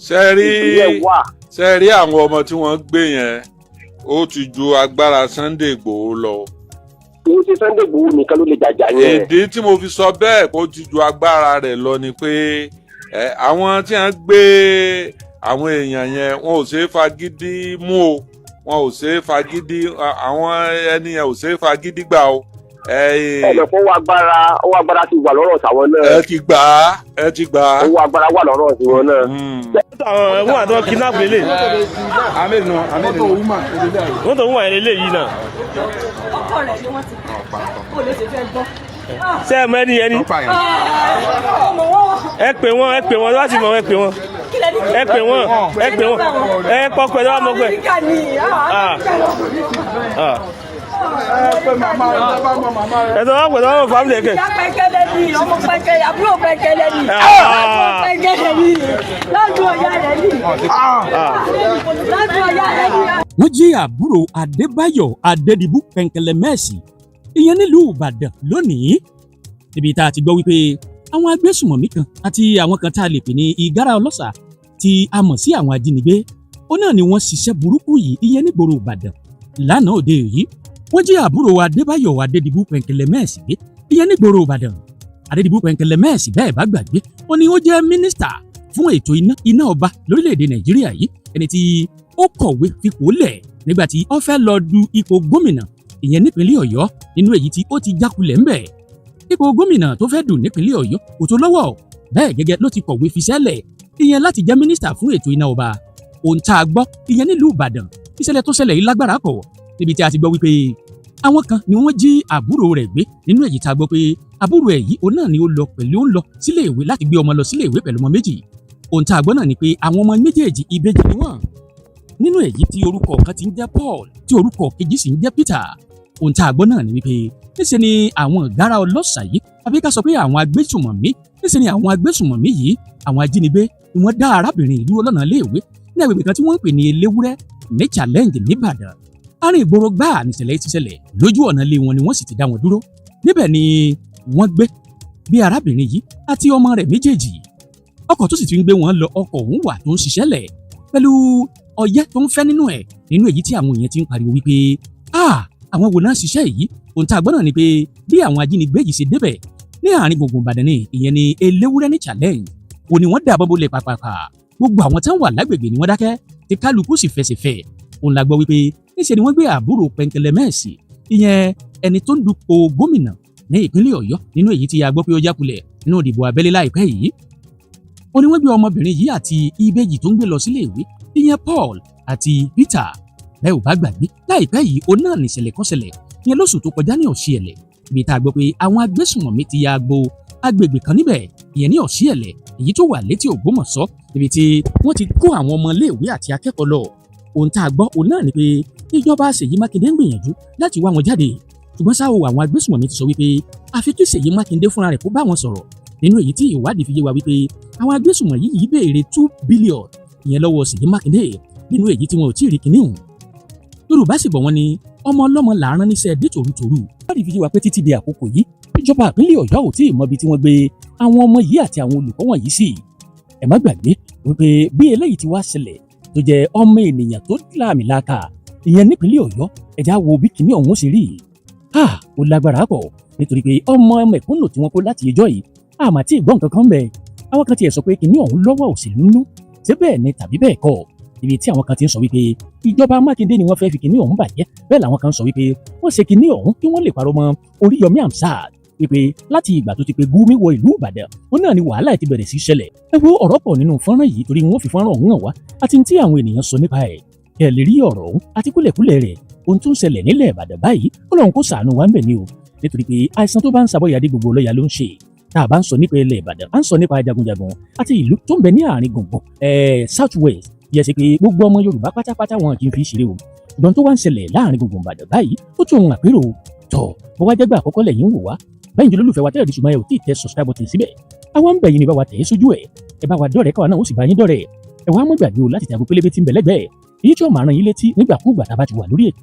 ṣe rí àwọn ọmọ tí wọ́n gbé yẹn ó ti ju agbára Sunday Igboho lọ. Owó tí Sunday Igboho nìkan ló lè jàjà yẹn. Ìdí tí mo fi sọ bẹ́ẹ̀ kó ti ju agbára rẹ̀ lọ ni pé àwọn tí wọ́n gbé àwọn èèyàn yẹn wọn ò ṣeé fagídí mú o, wọn ò ṣeé fagídí, àwọn ẹni yẹn ò ṣeé fagídí gbà o. Ọ̀nà fún owó agbára ti wà lọ́rọ̀ tàwọn náà. ẹ ti gbà á. Owó agbára wà lọ́rọ̀ tiwọn náà. Wọ́n àtọ́ kidnap lélẹ̀. Wọ́n tó ń wà lélẹ̀ yìí náà. Ọkọ rẹ̀ ni wọ́n ti pa. Ó lè ṣe fẹ́ gbọ́. Ṣé ẹ mọ ẹni yẹn ni? Ẹ pè wọ́n láti mọ̀ ẹ pè wọ́n. Ẹ pọ́kọ̀ ẹ lọ́wọ́ mọ́gbẹ́. Ẹ̀sọ́ wá pẹ̀lú ọmọ fámìlì ẹ̀kẹ́. Ìyá pẹ̀kẹ́lẹ́ ni, ọmọ pẹ̀kẹ́lẹ́, àbúrò pẹ̀kẹ́lẹ́ ni. Ọmọ pẹ̀kẹ́lẹ́ ni, lọ́dún ọ̀yá rẹ̀ ni. Lọ́dún ọ̀yá rẹ̀ ni. Wọ́n jí àbúrò Adébáyọ̀ Adédìbú Pẹ̀ǹkẹ̀lẹ̀mẹ́sì ìyẹn nílùú Ìbàdàn lónìí. Níbi tá a ti gbọ́ wípé àwọn agbésùmọ̀mí kan àti àwọn kan tá a lè pè ní ìgárá ọlọ́ṣà tí a mọ̀ sí àwọn ajínigbé. Ó náà ni wọ́n ṣiṣẹ́ burúkú yìí ìyẹn nígboro Ìbàdàn lánàá òde yìí. Wọ́n jí àbúrò Adébáyọ̀ Adédìbú Pẹ̀ǹkẹ̀lẹ̀mẹ́sì gbé ìyẹn nígboro Ìbàdàn. Adédìbú Pẹ̀ǹkẹ̀lẹ̀mẹ́sì bẹ́ẹ̀ bá gbàgbé ó ní ó jẹ́ mínísítà fún ètò iná ọba lórílẹ̀‐èdè Nàìjíríà yìí, ẹni tí ó kọ̀wé fipò lẹ̀ nígbà tí ó fẹ́ lọ du ipò gómìnà ìyẹn nípínlẹ̀ Ọ̀yọ́ nínú èyí tí ó ti jákulẹ̀ ńbẹ̀. Ipò gómìnà tó fẹ́ dù nípínlẹ̀ Ọ̀yọ́ kò tó lọ́wọ́, bẹ́ẹ̀ gẹ́gẹ́ ló ti kọ̀wé fiṣẹ́lẹ̀ ìyẹn láti jẹ́ mínísítà fún ètò iná ọba. Ohun tá a gbọ́ ìyẹn nílùú Ìbàdàn, ìṣẹ̀lẹ̀ tó ṣẹlẹ̀ yìí lágbára kọ̀, níbi tí a ti gbọ́ wípé àwọn kan ni wọ́n jí àbúrò rẹ̀ gbé nínú èyí tá a gbọ́ pé àbúrò ẹ̀ yìí òun náà ni ó lọ sílé ìwé láti gbé ọmọ lọ sílé ìwé pẹ̀lú ọmọ méjì. Ohun tá a gbọ́ náà ni pé àwọn ọmọ méjèèjì ìbejì ni wọ́n, nínú èyí tí orúkọ kan ti ń jẹ́ Paul tí orúkọ kejì sì ń jẹ́ Peter. Ohun tá a gbọ́ náà ni wípé níṣẹ́ ni àwọn ìgárá ọlọ́ṣà yìí àbí ká sọ pé àwọn agbésùmọ̀mí yìí àwọn ajínigbé ni wọ́n dá arábìnrin ìlú ọlọ́nà léèwé ní agbègbè kan tí wọ́n ń pè ní Eléwúrẹ́ ní Challenge nìbàdàn. Àárín ìgboro gbáà níṣẹ̀lẹ̀ ti ṣẹlẹ̀, lójú ọ̀nà ilé wọn ni wọ́n sì ti dá wọn dúró. Níbẹ̀ ni wọ́n gbé bí arábìnrin yìí àti ọmọ rẹ̀ méjèèjì. Ọkọ̀ tó sì ti ń gbé wọn lọ ọkọ̀ òun wà tó ń ṣiṣẹ́ lẹ̀ pẹ̀lú ọyẹ́ tó ń fẹ́ nínú ẹ̀, nínú èyí tí àwọn èèyàn ti ń pariwo wípé àwọn wo náà ṣiṣẹ́ yìí. Ohun tá a gbọ́ náà ni pé bí àwọn ajínigbé yìí ṣe débẹ̀ ní àárín gbùngbùn Ìbàdàn ni ìyẹn ni Eléwúrẹ́ ní Challenge, ó ní wọ́n dà bọ́bọ́ lẹ̀ pàpàpà, gbogbo àwọn tí wọ́n wà lágbègbè ni wọ́n dákẹ́ tí kálukú sì fẹsẹ̀fẹ̀. Òun la gbọ́ wípé níṣẹ́ ni wọ́n gbé àbúrò Pẹ̀ǹkẹ̀lẹ̀mẹ́sì ìyẹn ẹni tó ń dupò gómìnà ní ìpínlẹ̀ Ọ̀yọ́ nínú èyí tí a gbọ́ pé ó jákulẹ̀ nínú ìdìbò abẹ́lé láìpẹ́ yìí. Ó ní wọ́n gbé ọmọbìnrin yìí àti ìbejì tó ń gbé lọ sílé ìwé ìyẹn Paul àti Peter. Bẹ́ẹ̀ ò bá gbàgbé láìpẹ́ yìí ó náà nìṣẹ̀lẹ̀ kan ṣẹlẹ̀ ìyẹn lóṣù tó kọjá ní Ọ̀ṣìẹ̀lẹ̀, ibi tá a gbọ́ pé àwọn agbésùnmọ̀mí ti ya gbo agbègbè kan níbẹ̀ ìyẹn ní Ọ̀ṣìẹ̀lẹ̀ èyí tó wà létí Ògbómọ̀ṣọ́, níbi tí wọ́n ti kó àwọn ọmọ iléèwé àti akẹ́kọ̀ọ́ lọ. Ohun tá a gbọ́ òun náà ni pé ìjọba Ṣèyí Mákindé ń gbìyànjú láti wá wọn jáde, ṣùgbọ́n ṣá o àwọn agbésùnmọ̀mí ti sọ wípé àfi kí Ṣèyí Mákindé fúnra rẹ̀ kó bá wọn sọ̀rọ̀, nínú èyí tí ìwádìí fi yé wa wípé àwọn agbésùnmọ̀mí yìí béèrè 2 billion ìyẹn lọ́wọ́ Ṣèyí Mákindé, nínú èyí tí wọn ò tí ì rí kinní hùn. Yorùbá sì bọ̀ wọ́n ní ọmọ ọlọ́mọ là ń rán níṣẹ́ dé tòrútòrú. Ìwádìí fi yé wa pé títí di àkókò yìí ìjọba ìpínlẹ̀ Ọ̀yọ́ ò tí ì mọ ibi tí wọ́n gbé àwọn ọmọ yìí àti àwọn olùkọ́ wọ̀nyí sí. Ẹ má gbàgbé wípé bí eléyìí ti wá ṣẹlẹ̀ tó jẹ́ ọmọ ènìyàn tó láàmìlàaka ìyẹn nípínlẹ̀ Ọ̀yọ́, ẹ̀já wo bí kinní ọ̀hún ṣe rí. Ó lágbára pọ̀ nítorí pé ọmọ mẹ̀kúnnù tí wọ́n kó láti ìjọ yìí àmà tí ìgbọ́n kankan bẹ̀. Àwọn kan tiẹ̀ sọ pé kinní ọ̀hún lọ́wọ́ òṣèlú nínú, ṣé bẹ́ẹ̀ ni tàbí bẹ́ẹ̀ kọ́? Ibi tí àwọn kan ti ń sọ wípé ìjọba Mákindé ni wọ́n fẹ́ fi kinní ọ̀hún bàjẹ́, bẹ́ẹ̀ làwọn kan sọ wípé wọ́n ṣe kinní ọ̀hún kí wọ́n lè parọ́ mọ́ Oríyọmí Hamzat wípé láti ìgbà tó ti pe Gumi wọ ìlú Ìbàdàn ó náà ni wàhálà ti bẹ̀rẹ̀ sí ṣẹlẹ̀. Ẹ wo ọ̀rọ̀ pọ̀ nínú fọ́nrán yìí torí wọ́n fi fọ́nrán ọ̀hún hàn wá àti tí àwọn ènìyàn sọ nípa ẹ̀. Ẹ lè rí ọ̀rọ̀ ọ̀hún àti kúlẹ̀kúlẹ̀ rẹ̀ ohun tó ń ṣẹlẹ̀ nílẹ̀ Ìbàdàn báyìí Ọlọ́run kó ṣàánú wa ń bẹ̀ ni o, nítorí pé àìsàn tó bá ń ṣàbọ̀yàdé gbogbo ọlọ́yà ló ń ṣe. Tá a bá ń sọ nípa ilẹ̀ Ìbàdàn à ń sọ nípa jagunjagun àti ìlú tó ń bẹ ní àárín gbùngbùn South West, yẹ sí pé gbogbo ọmọ Yorùbá pátápátá wọn kì í fi ṣeré o, ṣùgbọ́n tó wá ń ṣẹlẹ̀ láàárín gbùngbùn Ìbàdàn báyìí ó tún ohun àpérò tọ̀ bó wá jẹ́gbà àkọ́kọ́ lẹ́yìn wò wá bẹ́ẹ̀ ni olólùfẹ́ wa tẹ́lẹ̀ di ṣùgbọ́n ẹ ò tí ì tẹ subscribe button síbẹ̀. Àwọn ń bẹ̀ yín ni bá wa tẹ̀ ẹ́ sójú ẹ̀, ẹ bá wa dọ̀rẹ́ káwa náà ó sì bá yín dọ̀rẹ́. Ẹ wá mọ́ gbàgbé o láti tẹ àgbo pélébé tí ń bẹ lẹ́gbẹ̀ẹ́ èyí tí ó máa rán yín létí nígbàkúùgbà tá a bá ti wà lórí ètò.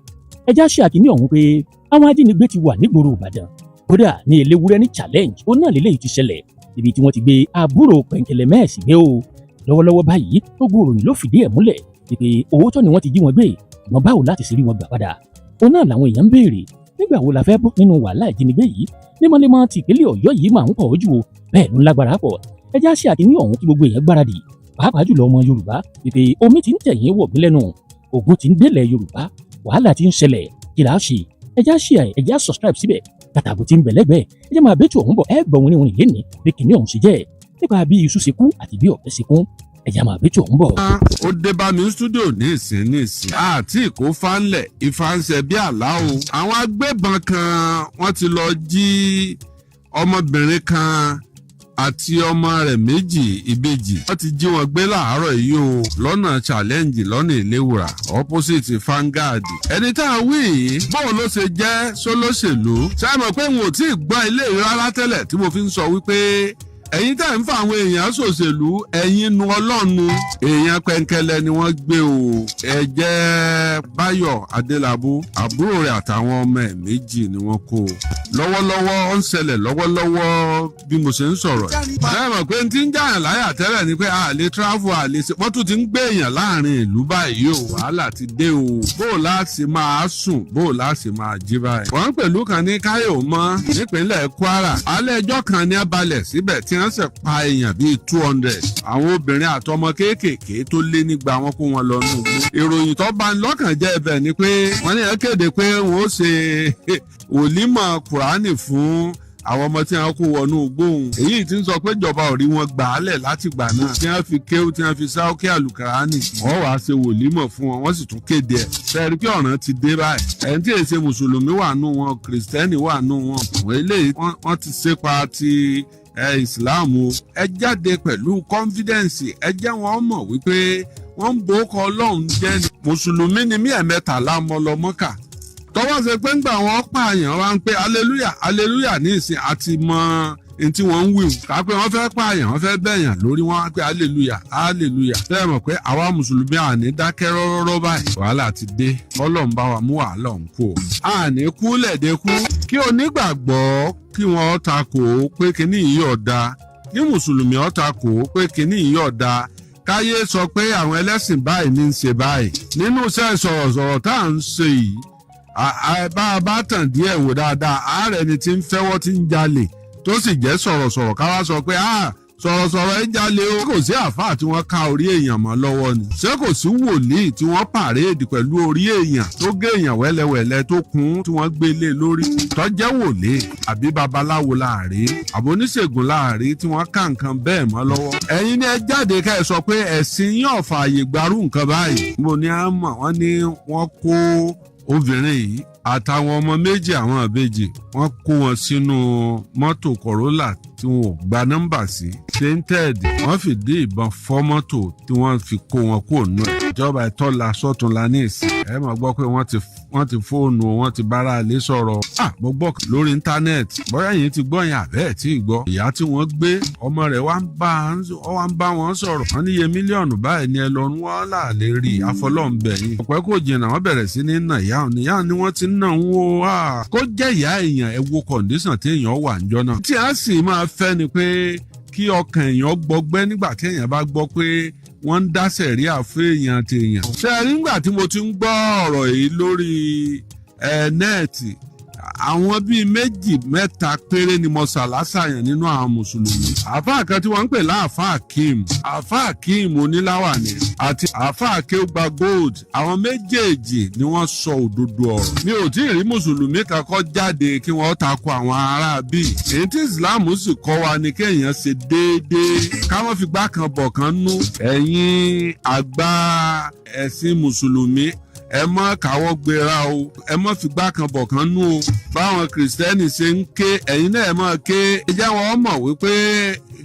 Ẹ já ṣe àkíní ọ̀hún pé àwọn ajínigbé ti wà nígboro Ìbàdàn, kódà ní Eléwúrẹ́ ní Challenge ó náà lélẹ́yìí ti ṣẹlẹ̀, ibi tí wọ́n ti gbé àbúrò Pẹ̀ǹkẹ̀lẹ̀mẹ́sì gbé o. lọ́wọ́lọ́wọ́ báyìí gbogbo ìròyìn ló fìdí ẹ̀ múlẹ̀ pé òótọ́ ni wọ́n ti jí wọn gbé ṣùgbọ́n báwo láti ṣe rí wọn gbà padà òun náà làwọn èèyàn ń béèrè nígbà wo la fẹ́ bọ́ nínú wàhálà ìjínigbé yìí lemọ́lemọ́ ti ìpínlẹ̀ Ọ̀yọ́ yìí máa ń pọ̀ ojú o bẹ́ẹ̀ ló ń lágbára pọ̀ ẹjẹ́ àṣẹ àkíní ọ̀hún kí gbogbo èèyàn gbáradì pàápàá jùlọ ọmọ Yorùbá pé omi ti ń tẹ̀yìn wọ̀ mí lẹ́nu ogun ti ń délẹ̀ Yorùbá wàhálà ti ń ṣẹlẹ̀ kí la ṣe ẹjẹ́ àṣẹ ẹjẹ́ subscribe síbẹ̀ kàtàkùn ti ń bẹ̀ lẹ́gbẹ̀ẹ́ ẹjẹ́ máa bẹ́tù ọ̀hún bọ̀ ẹ gbọ́ wọn ní wọn lẹ́ni bí kìnìún ọ̀hún ṣe jẹ́ nípa bí iṣu ṣe kú àti bí ọ̀bẹ ṣe kún ẹjẹ́ máa bẹ́tù ọ̀hún bọ̀. ó dé bá mi stúdíò ní ìsìn àti ìkó fánlẹ̀ ìfàǹsẹ̀ bí àlá o àwọn agbébọn kan wọ́n ti lọ jí ọmọbìnrin kan àti ọmọ rẹ̀ méjì ìbejì wọ́n ti jí wọn gbé láàárọ̀ yìí o lọ́nà challenge lọ́nà ìléwùrà opposite Vanguard ẹni tá a wí yìí bóun ló ṣe jẹ́ sólóṣèlú ṣáà mọ̀ pé n ò tí ì gbọ́ ilé rárá tẹ́lẹ̀ tí mo fi ń sọ wípé ẹ̀yin tẹ́ ń fa àwọn èèyàn ṣòṣèlú ẹ̀yin nu ọlọ́nu èèyàn pẹ̀ǹkẹ̀lẹ̀ ni wọ́n gbé o ẹ jẹ́ Báyọ̀ Adélabú àbúrò rẹ̀ àtàwọn ọmọ ẹ̀ méjì ni wọ́n kó lọ́wọ́lọ́wọ́ ó ń ṣẹlẹ̀ lọ́wọ́lọ́wọ́ bí mo ṣe ń sọ̀rọ̀ ẹ mọ̀ pé n ti ń jàyàn láyà tẹ́lẹ̀ ni pé a lè travel a lè ṣe wọ́n tún ti ń gbé èèyàn láàrin ìlú báyìí o wàhálà ti dé o bó o láti máa sùn bó o láti máa jí báyìí. wọ́n pẹ̀lú kan ní Káyọ̀mọ́ nípínlẹ̀ Kwara alẹ́ ẹjọ́ kan ní abalẹ̀ síbẹ̀ tí wọ́n sì pa èèyàn bíi 200 àwọn obìnrin àtọmọ kéékèèké tó lé nígbà wọn kó wọn lọ nù. ìròyìn tó bá ń lọ́kàn jẹ́ ibẹ̀ ni pé wọ́n ní ẹ kéde pé wọ́n ó ṣe wòlímọ̀ Kùránì fún àwọn ọmọ tí wọn kó wọnú gbóhùn èyí tí ń sọ pé ìjọba ò rí wọn gbà á lẹ̀ láti gbà náà tí wọn fi kéwú tí wọn fi sáókè àlùkàránì wọn wàá ṣe wòlímọ̀ fún wọn wọ́n sì tún kéde ẹ̀ fẹ́ẹ́rí pé ọ̀ràn ti dé báyìí ẹni tí èsè mùsùlùmí wà nù wọn kìrìsìtẹ́nì wà nù wọn àwọn eléyìí wọ́n ti ṣépa ti Islam o ẹ jáde pẹ̀lú confidence ẹ jẹ́ wọn mọ̀ wípé wọ́n ń bòókọ Ọlọ́run jẹ́ mùsùlùmí ni mí ẹ̀mẹ́tàlá mọ́ lọ Mọ́kà tọwọ́ ṣe pé ńgbà wọn pààyàn wá ń pé aleluya aleluya ní ìsìn àti mọ ẹni tí wọ́n ń wí kápẹ́ wọ́n fẹ́ pààyàn wọ́n fẹ́ bẹ̀yàn lórí wọn wá pé aleluya aleluya tẹ́ ẹ mọ̀ pé àwa mùsùlùmí àní dákẹ́ rọ́rọ́rọ́ báyìí wàhálà ti dé Ọlọ́run bá wa mú wàhálà òun kú o àní kú lẹ̀dẹ́kú kí onígbàgbọ́ kí wọ́n takò pé kíní yìí ọ̀dà kí mùsùlùmí ó takò pé kíní yìí ọ̀dà káyé sọ pé àwọn ẹlẹ́sìn báyìí ní í ṣe báyìí nínú iṣẹ́ sọ̀rọ̀sọ̀rọ̀ tá à ń ṣe yìí bá a bá tàn díẹ̀ wò dáadáa ààrẹ ni tí ń fẹ́wọ́ tí ń jalè tó sì jẹ́ sọ̀rọ̀sọ̀rọ̀ ká wá sọ pé sọ̀rọ̀sọ̀rọ̀ ẹ jalè o kò sí àáfàá tí wọ́n ká orí èèyàn mọ́ lọ́wọ́ ni ṣé kò sí wòlíì tí wọ́n pàréèdì pẹ̀lú orí èèyàn tó gé èèyàn wẹ́lẹ́wẹ́lẹ́ tó kún tí wọ́n gbé lé lórí tó jẹ́ wòlíì àbí babaláwo láàrí àbí oníṣègùn láàrí tí wọ́n ká nǹkan bẹ́ẹ̀ mọ́ lọ́wọ́ ẹ̀yin ni ẹ jáde ká ẹ sọ pé ẹ̀sìn yóò fààyè gbarú nǹkan báyìí mo ní á mọ̀ wọ́n ní wọ́n kó obìnrin yìí àtàwọn ọmọ méjì àwọn àbejì wọ́n kó wọn sínú mọ́tò Corolla tí wọn ò gba nọ́mbà sí tainted wọ́n fìdí ìbọn fọ́ mọ́tò tí wọ́n fi kó wọn kúrò nù ẹ̀ ìjọba ìtọ́la sọ́túnla ní ìsìn ẹ máa gbọ́ pé wọ́n ti fóònù wọ́n ti bára ilé sọ̀rọ̀ mo gbọ́ lórí íńtánẹ́ẹ̀tì bóyá yìí ti gbọ́ yẹn àbẹ́ẹ̀ tí ì gbọ́ ìyá tí wọ́n gbé ọmọ rẹ̀ wá ń bá wọn sọ̀rọ̀ wọ́n níye mílíọ̀nù báyìí ni ẹ lọ́rùn wọn là lè rí àfọlọ́ǹbẹ̀yìn ọ̀pẹ́ kò jìnnà wọ́n bẹ̀rẹ̀ sí ní nà ìyá ni wọ́n ti náà ń wo kó jẹ́ ìyá èèyàn ẹ wo kọ̀ǹdíṣàn tí èèyàn wà níjọ́ náà tí a sì máa fẹ́ ni pé kí ọkàn èèyàn gbọgbẹ́ nígbà tí èèyàn bá gbọ́ pé wọ́n ń dá sẹ̀ríà fún èèyàn àti èèyàn. ṣe nígbà tí mo ti ń gbọ́ ọ̀rọ̀ yìí lórí nẹ́ẹ̀tì àwọn bíi méjì mẹ́ta péré ni mo ṣàlàṣàyàn nínú àwọn mùsùlùmí. àáfàá kan tí wọ́n ń pè láàfáà Akeem oníláwàní àti àáfàá Kéúgba Gold àwọn méjèèjì ni wọ́n sọ òdodo ọ̀rọ̀. mi ò tí ì rí mùsùlùmí kankan jáde kí wọ́n tako àwọn ará bíi. èyí tí Islam sì kọ́ wa ni kéèyàn ṣe déédéé ká má fi gbá kan bọ̀ kan nú. ẹ̀yin àgbà ẹ̀sìn mùsùlùmí ẹ má káwọ́ gbéra o ẹ má figbá kan bọ̀ kan nú o báwọn kìrìsìtẹ́nì ṣe ń ké ẹ̀yin náà ẹ má ké ẹ jẹ́ wọn mọ̀ wípé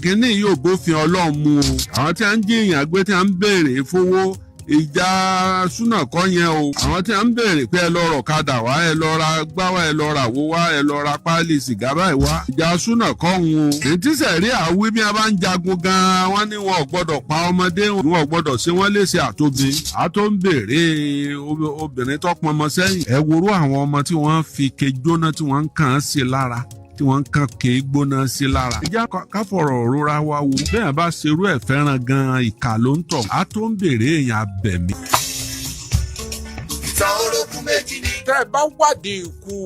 kínní yóò bófin Ọlọ́run mu o àwọn tí wọ́n ń jiyàn gbé tí wọ́n ń béèrè fowó ìjà súnà kọ́ yẹn o àwọn tí wọ́n ń béèrè pé ẹ lọ rọ̀ kadà wá ẹ lọ ra gbá wá ẹ lọ ra wo wá ẹ lọ ra páálí sìgá báyìí wá ìjà súnà kọ́ ń o ètí sẹ̀rí àwí bí wọ́n bá ń jagun gan-an wọ́n ní wọn ò gbọ́dọ̀ pa ọmọdé wọn ò gbọ́dọ̀ ṣe wọ́n léṣe àtòbí àtó ń béèrè obìnrin tó pọnmọ sẹ́yìn ẹ worú àwọn ọmọ tí wọ́n fi ke jóná tí wọ́n ń kàn án sí lára tí wọ́n ń kàn ké gbóná sí lára. ìjà káfọ̀rọ̀ rora wa wo bẹ́ẹ̀ bá ṣerú ẹ̀ fẹ́ràn gan-an ìkà ló ń tọ̀ á tó ń béèrè èèyàn abẹ̀mí. ìtàn orogún méjì ni. tẹ́ ẹ bá wádìí ikú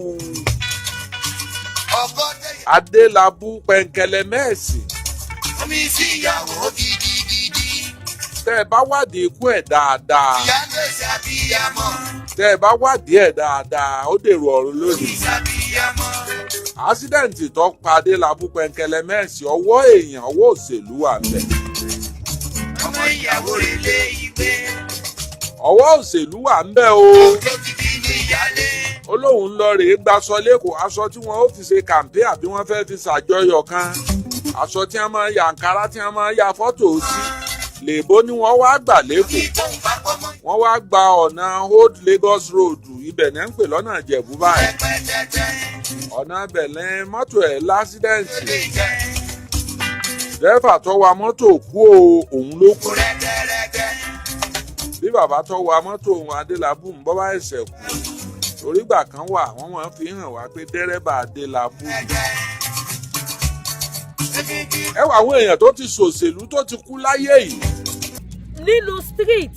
Adélabú Pẹ̀ǹkẹ̀lẹ̀mẹ́sì. omi sí ìyàwó gidigidi. tẹ́ ẹ bá wádìí ikú ẹ̀ dáadáa. ìyá ló ṣàbíyamọ. tẹ́ ẹ bá wádìí ẹ̀ dáadáa ó dèrò ọ̀run lónìí. ṣàbíyamọ. ásídẹ̀ǹtì tó pa Adélabú Pẹ̀ǹkẹ̀lẹ̀mẹ́sì ọwọ́ èèyàn ọwọ́ òṣèlú wà ńbẹ̀. ọmọ ìyàwó rẹ̀ lé ìwé. ọwọ́ òṣèlú wà ńbẹ̀ o. tó ti di ní ìyálé. ó lóun lọ rèé gbaṣọ lẹ́kọ̀ọ́ aṣọ tí wọ́n ó fi ṣe kàǹpé àbí wọ́n fẹ́ fi ṣàjọyọ̀ kan aṣọ tí wọ́n máa ń ya àǹkárá tí wọ́n máa ń ya fọ́tò sí lèbó ni wọ́n wá gbà lẹ́kọ̀ọ́ wọ́n wá gba ọ̀nà Old Lagos Road ibẹ̀ ní ń pè lọ́nà Ìjẹ̀bú báyìí ọ̀nà bẹ̀lẹ́ mọ́tò ẹ̀ lásídẹ̀ǹtì dẹ́fà tó wa mọ́tò kú òun ló kú bí bàbá tó wa mọ́tò òun Adélabú ń bọ́ bá ẹ̀sẹ̀ kú orígbà kan wà wọ́n máa fi hàn wá pé dẹ́rẹ́bà Adélabú ẹ wà àwọn èèyàn tó ti ṣòṣèlú tó ti kú láyé yìí. nínú street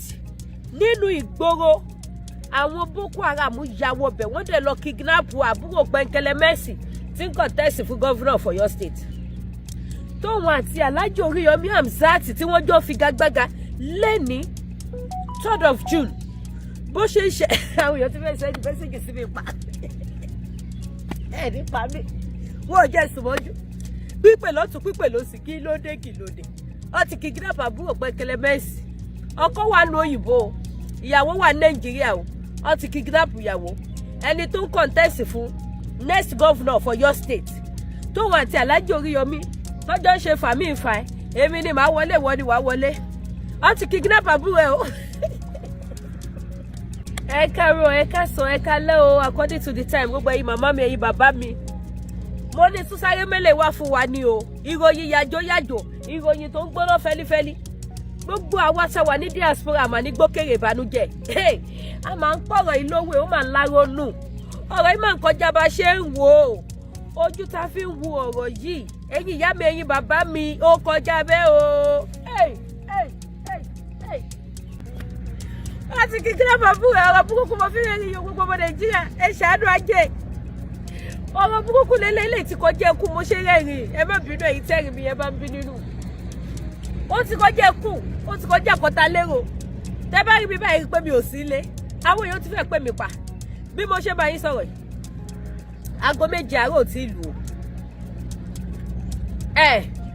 nínú ìgboro àwọn Boko Haram ya wọbẹ̀ wọ́n dẹ̀ lọ kidnap àbúrò Pẹ̀ǹkẹ̀lẹ̀mẹ́sì tí ń contest fún gómìnà for your state tóun àti Alhaji Oríyọmí Hamzat tí wọ́n jọ figagbága lẹ́ni 3rd of June bó ṣe ń ṣe àwọn èèyàn tí fẹ́ẹ́ sẹ́ni mẹ́sẹ̀gì sí mi pa ẹ̀ nípa mi wọ́n ò jẹ́ ìsúnmọ́jú pípè lọ́tún pípè lọ́sì kí ló dé ó ti kidnap àbúrò Pẹ̀ǹkẹ̀lẹ̀mẹ́sì ọkọ wà ní òyìnbó ìyàwó wà ní Nàìjíríà ó ti kidnap ìyàwó ẹni tó ń contest fún next governor for your state tóun àti Alhaji Oríyọmí lọ́jọ́ ń ṣe fàmí ìfà èmi ni màá wọlé ìwọ ni wàá wọlé ó ti kidnap àbúrò ẹ̀ o. ẹ káàárọ̀ ẹ káàsán ẹ káalẹ́ o according to the time gbogbo ẹ̀yin màmá mi ẹ̀yin bàbá mi mo ní súnsáré mẹ́lẹ̀ wá fún wa ní o ìròyìn yàjóyàjò ìròyìn tó ń gbóná fẹ́lifẹ́li gbogbo àwa tá wà ní diaspora mà ní gbókèrè ìbànújẹ́ a máa ń pọ̀rọ̀ ìlówó ó máa ń láronú ọ̀rọ̀ yìí máa ń kọjá bá ṣe ń wò ó ojú tá fi ń wo ọ̀rọ̀ yìí ẹ̀yin ìyá mi ẹ̀yin bàbá mi ó kọjá bẹ́ẹ̀ o. láti kíkírá bàbú ọ̀rọ̀ burúkú mo fi rẹ̀ rí gbogbo ọmọ Nàìjíríà ẹ ṣàánú ajé ọ̀rọ̀ burúkú lélẹ́lẹ́ tí kọjá ẹkú mo ṣe rẹ́rìn ẹ má bínú ẹ̀yin tẹ́rìn mi ẹ bá ń bí nínú ó ti kọjá ẹkú ó ti kọjá àkọta lérò tẹ́ bá rí mi báyìí pé mi ò sí ilé àwọn èèyàn ti fẹ́ pè mí pa bí mo ṣe bá yín sọ̀rọ̀ yìí aago 7 àárọ̀ ò tí ì lù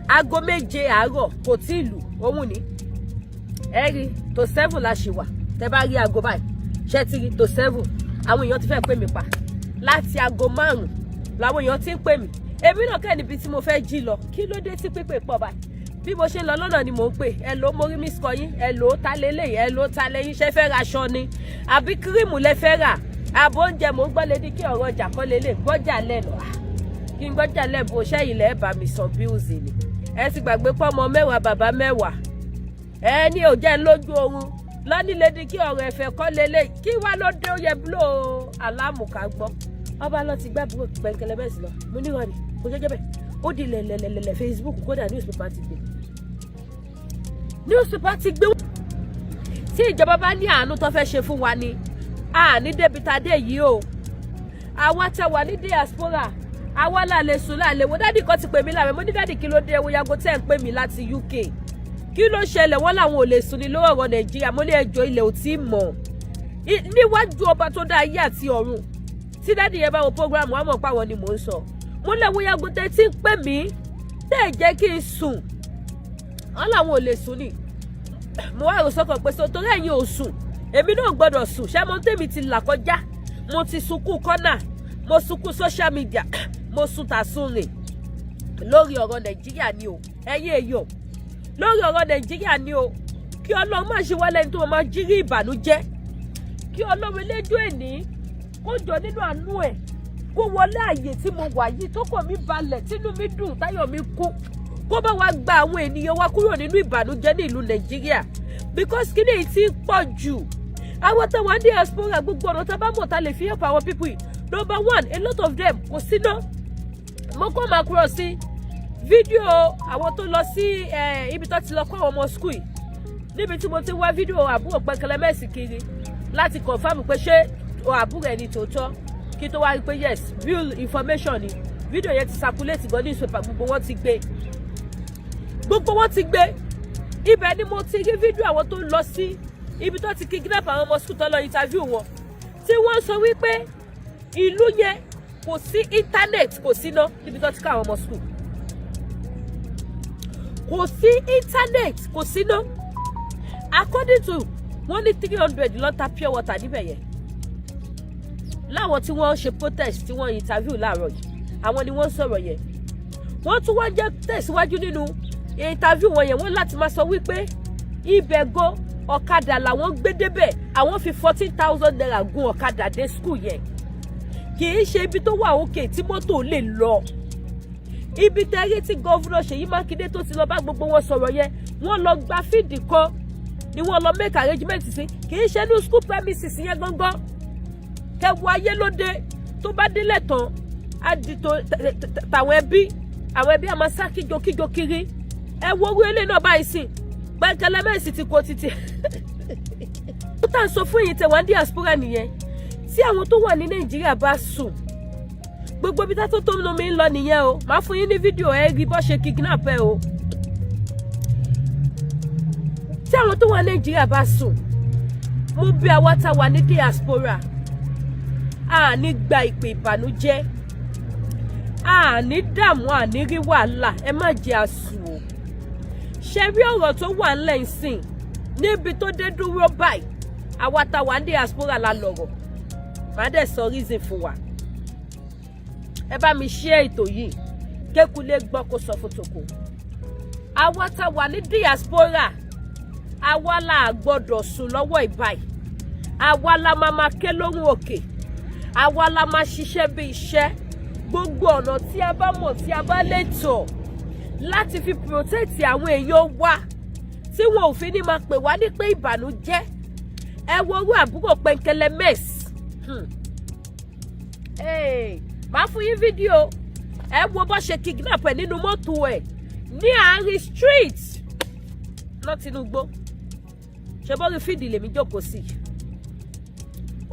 aago 7 àárọ̀ kò tí ì lù òun ni ẹ rí tó 7 la ṣì wà tẹ́ bá rí aago báyìí ṣe ti rí tó 7 àwọn èèyàn ti fẹ́ pè mí pa láti aago 5 làwọn èèyàn ti ń pè mí èmi náà kẹ́ níbi tí mo fẹ́ jí lọ kí ló dé tí pípé pọ̀ báyìí bí mo ṣe ń lọ lọ́nà ni mò ń pè ẹ ló mórí miss kọ yín ẹ ló ta lélẹ̀ ẹ ló ta lẹ́yìn ṣẹ́ fẹ́ ra aṣọ ni àbí kírímù lẹ fẹ́ rà àbò oúnjẹ mò ń gbọ́ lédi kí ọ̀rọ̀ ọjà kan lélẹ̀ gbọ́jà lẹ́nu kí n gbọ́jà lẹ́bù ṣẹ́yìn lẹ́ẹ̀ bá mi san bíùsì ni ẹ ti gbàgbé pọ́ ọmọ 10 bàbá 10 ẹ ní òjẹ́ lójú oorun lọ́ní lédi kí ọ̀rọ̀ ẹ̀fẹ̀ kọ́ lélẹ̀ kí wá ló dé ó yẹ búlò alámùká gbọ́ ọba lọ ti gbàgbó Pẹ̀ǹkẹ̀lẹ̀mẹ́sì lọ mo ní wọn ni kò jẹ́jẹ́ bẹ́ẹ̀ ó di lẹ̀lẹ̀lẹ̀lẹ̀ Facebook kódà newspaper ti gbé tí ìjọba bá ní àánú tó fẹ́ ṣe fún wa ni ní débi tá a dé yìí o àwa tá wà ní diaspora àwa là lè sùn là lè wo dádì kan ti pè mí láàrin mo ní dádì kí ló dé ewu yago tẹ́ ń pè mí láti UK kí ló ṣẹlẹ̀ wọ́n làwọn ò lè sùn ní lórí ọ̀rọ̀ Nàìjíríà mo ní ẹjọ́ ilẹ̀ ò tí ì mọ̀ níwájú ọba tó dá ayé àti ọ̀run tí dádì yẹn bá wo program wọn mọ̀ páwọn ni mò ń sọ mo lè wo yago tẹ́ tí ń pè mí tẹ́ ẹ̀ jẹ́ kí n sùn wọ́n làwọn ò lè sùn ni mo wá rò sọ́kàn pé so torí ẹ̀yin ò sùn èmi náà gbọ́dọ̀ sùn ṣé mo tèmi ti là kọjá mo ti sunkún kọ́nà mo sunkún social media mo sùn tàsùn rìn lórí ọ̀rọ̀ Nàìjíríà ni o ẹ̀yin èèyàn lórí ọ̀rọ̀ Nàìjíríà ni o kí Ọlọ́run má ṣe wá lẹ́ni tó máa jírí ìbànújẹ́ kí Ọlọ́run elédùn èní kó jọ nínú àánú ẹ̀ kó wọlé àyè tí mo wà yìí tó kọ̀ mí balẹ̀ tínú mi dùn táyọ̀ mi kú kó bá wa gba àwọn ènìyàn wa kúrò nínú ìbànújẹ́ ní ìlú Nàìjíríà because kí ni èyí tí ń pọ̀ jù àwọn táwọn ní diaspora gbogbo ọ̀nà tá a bá mọ̀ tá a lè fi help àwọn people yìí number 1 a lot of them kò síná mo kọ́ máa kúrò sí fídíò àwọn tó lọ sí ibi tó ti lọ kọ́ àwọn ọmọ school yìí níbi tí mo ti wá fídíò àbúrò pẹ̀kẹ́lẹ́ mẹ́sì kiri láti confirm pé ṣé àbúrò ẹni tòótọ́ kí tó wá rí pé yes real information ni fídíò yẹn ti circulate gan ní newspaper gbogbo wọn ti gbé ibẹ̀ ni mo ti rí fídíò àwọn tó lọ sí ibi tó ti kidnap àwọn ọmọ school tó lọ interview wọn tí wọ́n sọ wípé ìlú yẹn kò sí internet kò sí ná níbi tó ti ká àwọn ọmọ school kò sí internet kò sí ná according to wọ́n ní 300 lọ́ta pure water níbẹ̀ yẹn láwọn tí wọ́n ṣe protest tí wọ́n interview láàárọ̀ yìí àwọn ni wọ́n sọ̀rọ̀ yẹn wọ́n tún wá jẹ́ tẹ̀síwájú nínú interview wọn yẹn wọ́n láti máa sọ wípé ibẹ̀ gan ọ̀kadà làwọn gbé débẹ̀ àwọn fi 14,000 naira gun ọ̀kadà dé school yẹn kì í ṣe ibi tó wà òkè tí mọ́tò lè lọ ibi tẹ́rí tí gọ́vùnà Ṣèyí Mákindé tó ti lọ bá gbogbo wọn sọ̀rọ̀ yẹn wọ́n lọ gba fíìdì kan ni wọ́n lọ make arrangement sí kì í ṣe ní school premises yẹn gangan kẹwàá ayé lóde tó bá délẹ̀ tán á di tàwọn ẹbí àwọn ẹbí àmọ́ sá kíjokíjo kiri ẹ wo owó ilé náà báyìí sí Pẹ̀kẹ́lẹ́ Mẹ́sì ti kó títì ó tà ń sọ fún èyí tẹ̀wá ní diaspora nìyẹn tí àwọn tó wà ní Nàìjíríà bá sùn gbogbo ibi tá tó ń mi ń lọ nìyẹn o máa fún yín ní fídíò ẹ rí bó ṣe kidnap ẹ o tí àwọn tó wà ní Nàìjíríà bá sùn mo bí àwa tá wà ní diaspora a ní gba ìpè ìbànújẹ́ a ní dààmú a ní rí wàhálà ẹ má jẹ́ àsùn o ṣe rí ọ̀rọ̀ tó wà ńlẹ̀ ìsìn níbi tó dé dúró báyìí àwa tá wà ní diaspora la lọ̀rọ̀ màá dẹ̀ sọ reason fún wa ẹ bá mi share ètò yìí kékulé gbọ́ kó sọ fún tòkó àwa tá wà ní diaspora àwa la gbọ́dọ̀ sùn lọ́wọ́ ìbáyìí àwa la máa ké lóhùn òkè àwa la máa ṣiṣẹ́ bí iṣẹ́ gbogbo ọ̀nà tí a bá mọ̀ tí a bá lè tọ̀ láti fi protect àwọn èèyàn wa tí wọn ò fi ní máa pè wá ní pé ìbànújẹ́ ẹ wo orú àbúrò Pẹ̀kẹ́lẹ́ Mẹ́sì máa fún yín fídíò ẹ wo bó ṣe kidnap ẹ nínú mọ́tò ẹ ní àárín street náà Tinubu ṣe bọ́rí fídì lèmi jókòó sí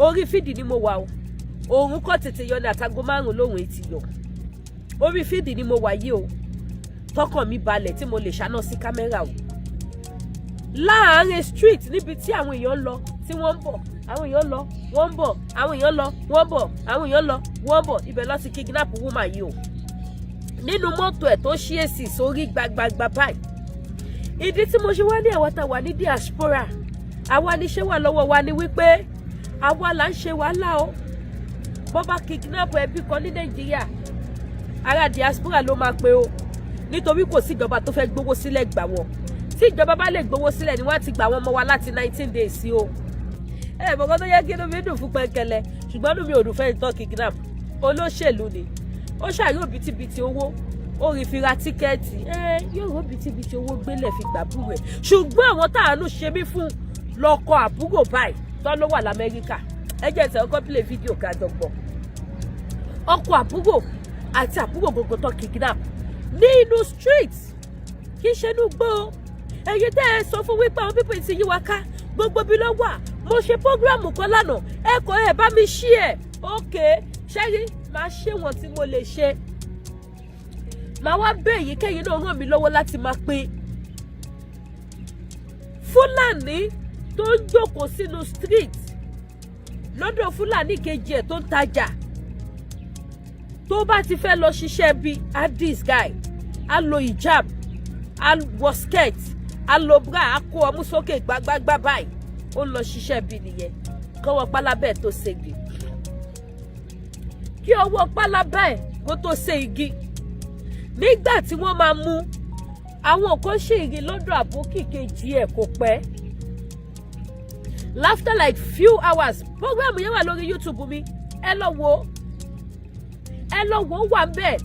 orí fídì ni mo wà o òun kọ́ tètè yọ ní àtago 5 lóhùn etí yọ orí fídì ni mo wà yìí o tọkàn mi balẹ̀ tí mo lè ṣáná sí kámẹ́rà o láàárín street níbi tí àwọn èèyàn lọ tí wọ́n ń bọ̀ àwọn èèyàn lọ wọ́n ń bọ̀ àwọn èèyàn lọ wọ́n ń bọ̀ àwọn èèyàn lọ wọ́n ń bọ̀ ibẹ̀ lọ sí kidnap woman yìí o nínú mọ́tò ẹ̀ tó ṣí èsì sórí gbagbagba báyìí ìdí tí mo ṣe wá ní àwa tá wà ní diaspora àwa níṣẹ́ wà lọ́wọ́ wa ni wípé àwa là ń ṣe wàhálà o bọ́ bá kidnap ẹbí kan ní Nàìjíríà ará diaspora ló máa pe o nítorí kò sí ìjọba tó fẹ́ gbowó sílẹ̀ gbà wọ́n tí ìjọba bá lè gbowó sílẹ̀ ni wọ́n ti gbà wọ́n mọ́ wa láti 19 days sí o bọ̀gọ́ tó yẹ kí inú mi dùn fún Pẹ̀kẹ́lẹ́ ṣùgbọ́n inú mi ò dùn fẹ́ tán kidnap olóṣèlú ni ó ṣàrí òbítíbitì owó ó rí fi ra tíkẹ́ẹ̀tì yóò rí òbítíbitì owó gbélé fi gbàbúrò ẹ̀ ṣùgbọ́n àwọn táàánú ṣe mí fún lọ́kọ àbúrò báyìí tó ló wà l'Amẹ́ríkà ẹ jẹ́ ìtẹ̀ ọkọ̀ pílẹ̀ fídíò ká dọ̀gbọ̀ ọkọ àbúrò àti àbúrò gbogbo tó kidnap ní inú street kì í ṣe inú gbó ẹ̀yin tẹ́ ẹ sọ fún wípé àwọn pípọ̀ ti yí wa ká gbogbo bí ló wà mo ṣe prógráàmù kan lánàá ẹ bá mi ṣí ẹ̀ ókè ṣẹ́rí máa ṣe wọ́n tí mo lè ṣe máa wá bẹ̀ yín kẹ́yìn náà ràn mí lọ́wọ́ láti máa pín Fúlàní tó ń jókòó sínú street lọ́dọ̀ Fúlàní kejì ẹ̀ tó ń tajà tó bá ti fẹ́ lọ ṣiṣẹ́ bí this guy a lo hijab a wọ skirt a lo bra a kó ọmú sókè gbágbágbá báyìí ó ń lọ ṣiṣẹ́ bí nìyẹn kọ́wọ́ pálábẹ́ tó ségi kí ọwọ́ pálábẹ́ kó tó sé igi nígbà tí wọ́n máa mú àwọn kan ṣe igi lọ́dọ̀ àbókì kejì ẹ̀ kò pẹ́ after like few hours program yẹn wà lórí YouTube mi ẹ lọ wo wà bẹ́ẹ̀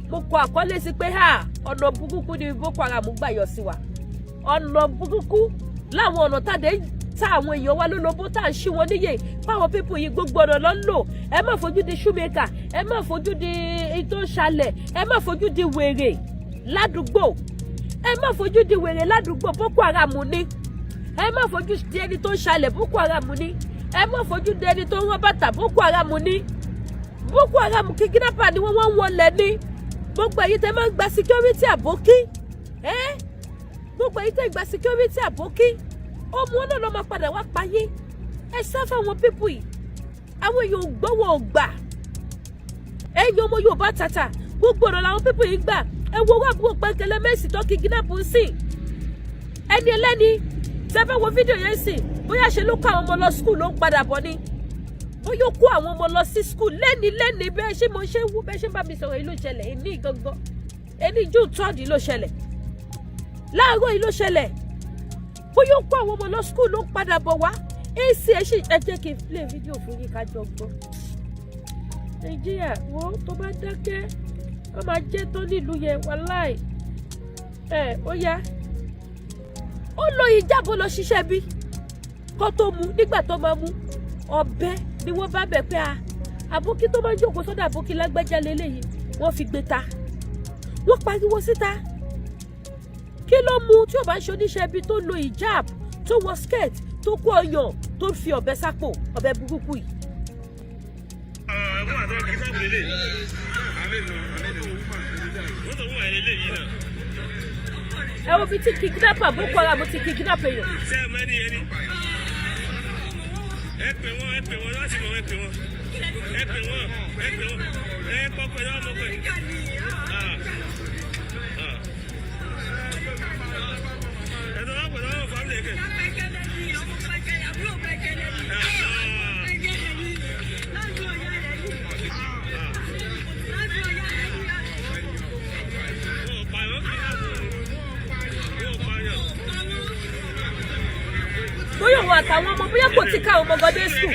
mo kọ àkọlé sí pé ọ̀nà burúkú ni Boko Haram gbà yọ sí wa ọ̀nà burúkú láwọn ọ̀nà tàdé ta àwọn èèyàn wa lólobó tá à ń ṣí wọn níyè fáwọn pípù yìí gbogbo ọ̀nà ló ń lò ẹ má fojú di shoemaker ẹ má fojú di ètò ìṣàlẹ̀ ẹ má fojú di wèrè ládùúgbò ẹ má fojú di wèrè ládùúgbò Boko Haram ni ẹ má fojú di ẹni tó ń ṣàlẹ̀ Boko Haram ni ẹ má fojú di ẹni tó ń rán bàtà Boko Haram ni Boko Haram kidnapper ni wọ́n wọlé ní gbogbo èyí tẹ́ máa ń gba security àbókí gbogbo èyí tẹ́ gba security àbókí ọmọ náà ló máa padà wá payé ẹ sá fáwọn pípù yìí àwọn èèyàn gbọ́wọ́ ọgbà ẹ̀yin ọmọ Yorùbá tàtà gbogbo ọ̀nà làwọn pípù yìí gbà ẹ wo owó àbúrò pẹ́ńkẹ́lẹ́ mẹ́sì tó kí kidnap ń sìn ẹni ẹlẹ́ni tẹ́ bá wo fídíò yẹn sìn bóyá ṣe ló kó àwọn ọmọ lọ skul ló ń padà bọ̀ ni bóyá ó kó àwọn ọmọ lọ sí skul lẹ́ni bẹ́ẹ̀ ṣé mo ṣe wú bẹ́ẹ̀ ṣe bá mi sọ̀rọ̀ yìí ló ṣẹlẹ̀ ní gangan ẹni June 3rd yìí ló ṣẹlẹ̀ láàárọ̀ yìí ló ṣẹlẹ̀ bóyá ó kó àwọn ọmọ lọ skul ló ń padà bọ̀ wá èsì ẹ jẹ́ kí n play fídíò fún yín kájọ gbọ́ Nàìjíríà wo tó bá dákẹ́ wọ́n máa jẹ́ tó nílùú yẹn wàláì ó yá ó lo ìjábọ̀ lọ ṣiṣẹ́ bí kó tó mu nígbà tó máa mu ọ̀bẹ ni wọ́n bá bẹ̀ pé àbókí tó máa ń jókòó sọ́dọ̀ àbókí lágbájá lélẹ́yìí wọ́n fi gbé ta wọ́n pariwo síta kí ló mu tí ò bá ń ṣe oníṣẹ́ bí tó lo ìjáàb tó wọ skirt tó kó ọyàn tó fi ọ̀bẹ sápò ọ̀bẹ burúkú yìí. ẹ wo bí tí kidnapper Boko Haram ti kidnap èèyàn. ẹ pè wọ́n láti mọ̀ ẹ pè wọ́n ẹ kọ́ pẹ̀lú ọmọ pẹ̀lú. ẹ̀dọ̀ wá pẹ̀lú ọmọ fámìlì ẹ̀kẹ́. bóyá òun àtàwọn ọmọ bóyá kò tí ká ọmọ gọdẹ sùn.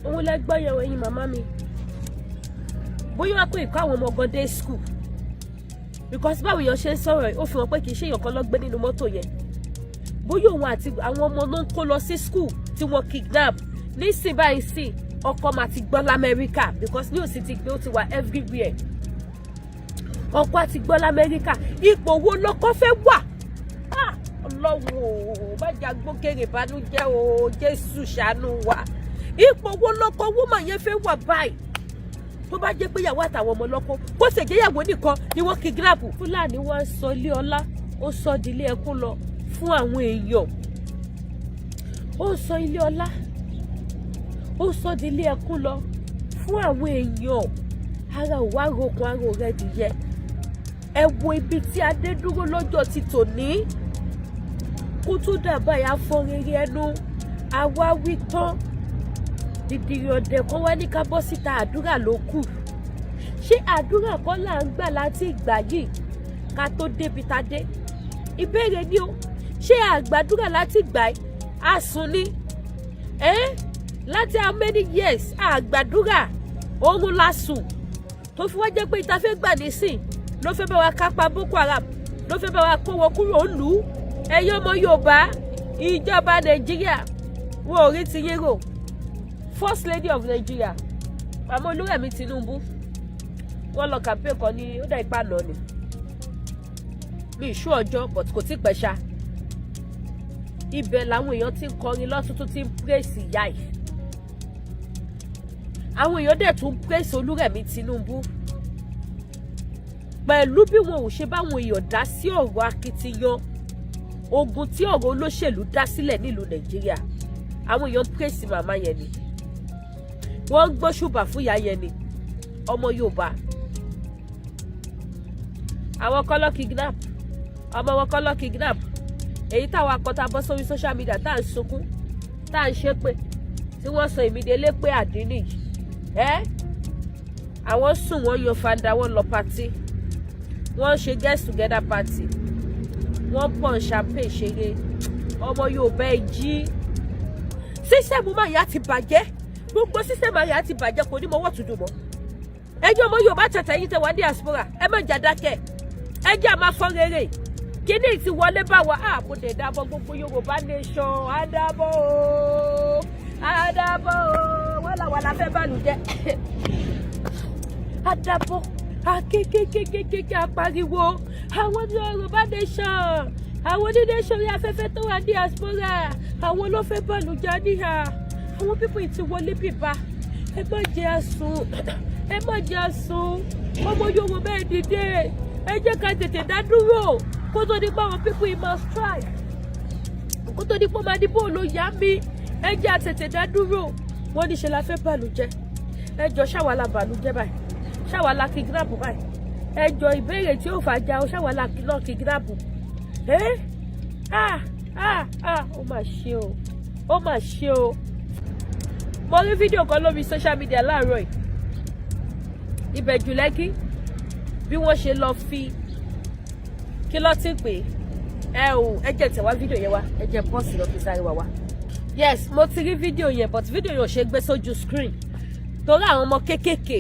òun lẹ gbọ́ yẹ̀wò ẹ̀yin màmá mi bóyá wá pé ìkọ́ àwọn ọmọ gan dé school because báwo yẹn ṣe ń sọ̀rọ̀ ó fi hàn pé kì í ṣe èèyàn kan ló gbé nínú mọ́tò yẹn bóyá òun àti àwọn ọmọ náà ń kó lọ sí school tí wọ́n kidnap nísìn báyìí sí ọkọ máa ti gbọ́ lamẹ́ríkà because ní òsì ti gbé ó ti wà everywhere ọkọ àti gbọ́ lamẹ́ríkà ipò wo lọkọ fẹ́ wà ọlọ́run ò bá jà gbókèrè ìbànújẹ́ o Jésù ṣàánú wa ipò wo lọkọ woman yẹn fẹ́ wà báyìí tó bá jẹ́ pé ìyàwó àtàwọn ọmọ lọ́kọ kó ṣègbéyàwó nìkan ni wọ́n kidnap Fúlàní wọ́n sọ ilé ọlá ó sọ di ilé ẹkún lọ fún àwọn èèyàn ó sọ ilé ọlá ó sọ di ilé ẹkún lọ fún àwọn èèyàn ara ò wá rokun ara ò rẹ dìyẹ ẹ wo ibi tí adé dúró lọ́jọ́ ti tòní kó tó dàbà yà fọ́ rere ẹnu àwa wí tán dìdìrì ọ̀dẹ̀ kan wá ní ká bọ́ síta àdúrà ló kù ṣé àdúrà kan là ń gbà láti ìgbà yìí ká tó débi tá dé ìbéèrè ni o ṣé àgbàdúrà láti ìgbà yìí àsùn ni láti how many years àgbàdúrà oorun la sùn tó fi wá jẹ́ pé ìta fẹ́ gbà nísìn ló fẹ́ bá wa kápá Boko Haram ló fẹ́ bá wa kó wọn kúrò lù ú ẹ̀yin ọmọ Yorùbá ìjọba Nàìjíríà wọn ò rí ti yín rò First Lady of Nigeria Màmá Olúrẹ̀mí Tinubu wọ́n lọ campaign kan ní ó dá ipá lọ ni mi ìṣú ọjọ́ but kò tí pẹ́ ṣá ibẹ̀ làwọn èèyàn ti ń kọrin lọ́tún tó ti ń praise ìyá ẹ̀ àwọn èèyàn dẹ̀ tún praise Olúrẹ̀mí Tinubu pẹ̀lú bí wọn ò ṣe báwọn èèyàn dá sí ọ̀rọ̀ akitiyan ogun tí ọ̀rọ̀ olóṣèlú dá sílẹ̀ nílùú Nàìjíríà àwọn èèyàn praise màmá yẹn ni wọ́n ń gbóṣùbà fún ìyá yẹn ni ọmọ Yorùbá àwọn kọ́lọ́ kidnap ọmọ wọn kọ́lọ́ kidnap èyí táwọn akọta bọ́ sórí social media tá à ń sunkún tá à ń ṣépè tí wọ́n sọ ìmìdélé pé àdínì àwọn sùn wọ́n yan fanda wọ́n lọ party wọ́n ṣe get together party wọ́n pọ̀n champagne ṣeré ọmọ Yorùbá ẹ jí sísẹ́mù máa yá ti bàjẹ́ gbogbo sísẹ́mù máa yá ti bàjẹ́ kò ní mọ́wọ́ tuntun mọ́ ẹjọ́ ọmọ Yorùbá tẹ̀tẹ̀ yín tẹ̀ wá diaspora ẹ má jà dákẹ́ ẹ jẹ́ àmà fọ́n rere kíní ti wọlé bá wa ààbò dẹ̀ dábọ̀ gbogbo Yorùbá nation àdàbọ̀ wọ́n làwọn aláfẹ́ bá lù jẹ́ àdàbọ̀ akékékékéké apariwo àwọn Yorùbá nation àwọn onídéṣọ́ orí afẹ́fẹ́ tó wà diaspora àwọn ló fẹ́ bọ́ọ̀lù jẹ́ níhà àwọn pípọ̀ ìtì wọlé bíbá ẹ má jẹ́ àsùn ọmọ Yorùbá ẹ dìde ẹ jẹ́ ká tètè dá dúró kó tó di pé àwọn pípọ̀ yìí máa strike kó tó di pé máa di bóòlù yá mi ẹ jẹ́ àtètè dá dúró wọ́n ní ṣe la fẹ́ bàlù jẹ́ ẹ jọ ṣàwàlà bàlù jẹ́ báyìí ṣàwàlà kidnap báyìí ẹ jọ ìbéèrè tí ó fàjà ó ṣàwàlà náà kidnap ó mà ṣe o mo rí fídíò kan lórí social media láàárọ̀ yìí Ìbẹ̀jú Lẹ́kì bí wọ́n ṣe lọ fi kí ló ti pè ẹ jẹ́ tẹ̀wá fídíò yẹn wá ẹ jẹ́ pọ́ọ̀sì lọ fi sáré wá yes mo ti rí fídíò yẹn but fídíò yẹn ò ṣe gbé sójú screen torí àwọn ọmọ kéékèèké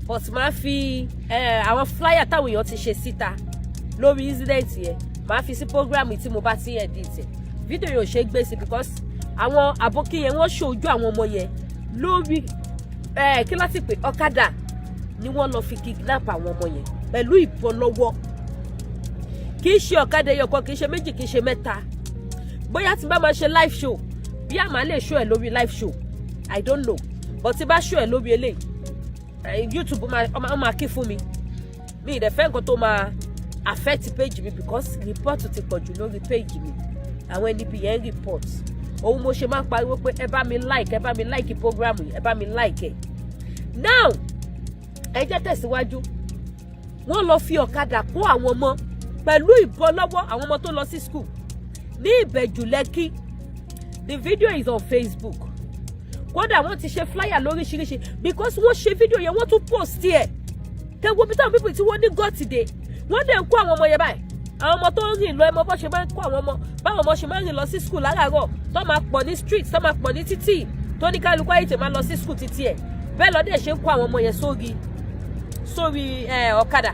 but máa fi àwọn flyer táwọn èèyàn ti ṣe síta lórí incident yẹn máa fi sí program tí mo bá ti edit fídíò yẹn ò ṣe gbé sí because àwọn àbókí yẹn wọ́n ṣojú àwọn ọmọ yẹn lórí kí ló ti pè ọ̀kadà ni wọ́n lọ fi kidnap àwọn ọmọ yẹn pẹ̀lú ìbọn lọ́wọ́ kì í ṣe ọ̀kadà ẹyọkan kì í ṣe méjì kì í ṣe mẹ́ta bóyá tí bá máa ṣe live show bí a máa lè show ẹ lórí live show I don't know but tí bá show ẹ lórí eléyìí YouTube máa kí fún mi ìdẹ̀fẹ́ nǹkan tó máa affect page mi because report ti pọ̀ jù lórí page mi àwọn ẹni bí yẹn report òun mo ṣe máa ń pariwo pé ẹ bá mi like program yìí ẹ bá mi like ẹ now ẹ jẹ́ tẹ̀síwájú wọ́n lọ fi ọ̀kadà kó àwọn ọmọ pẹ̀lú ìbọn lọ́wọ́ àwọn ọmọ tó lọ sí school ní Ìbẹ̀jú Lẹ́kì the video is on Facebook kódà wọ́n ti ṣe flyer lóríṣiríṣi because wọ́n ṣe video yẹn wọ́n tún post ẹ̀ kẹwọ́ bí táwọn people tí wọ́n ní gọ́tìdè wọ́n dẹ̀ ń kó àwọn ọmọ yẹn báyìí àwọn ọmọ tó ń rìn lọ ẹmọ bọ́ ṣe máa ń kó àwọn ọmọ báwọn ọmọ ṣe máa ń rìn lọ sí school láràárọ̀ tó máa pọ̀ ní street tó máa pọ̀ ní títì tó ní kálukú ayé tè máa lọ sí school títí ẹ̀ bẹ́ẹ̀ lọ́dẹ̀ ṣe ń kó àwọn ọmọ yẹn sórí ọ̀kadà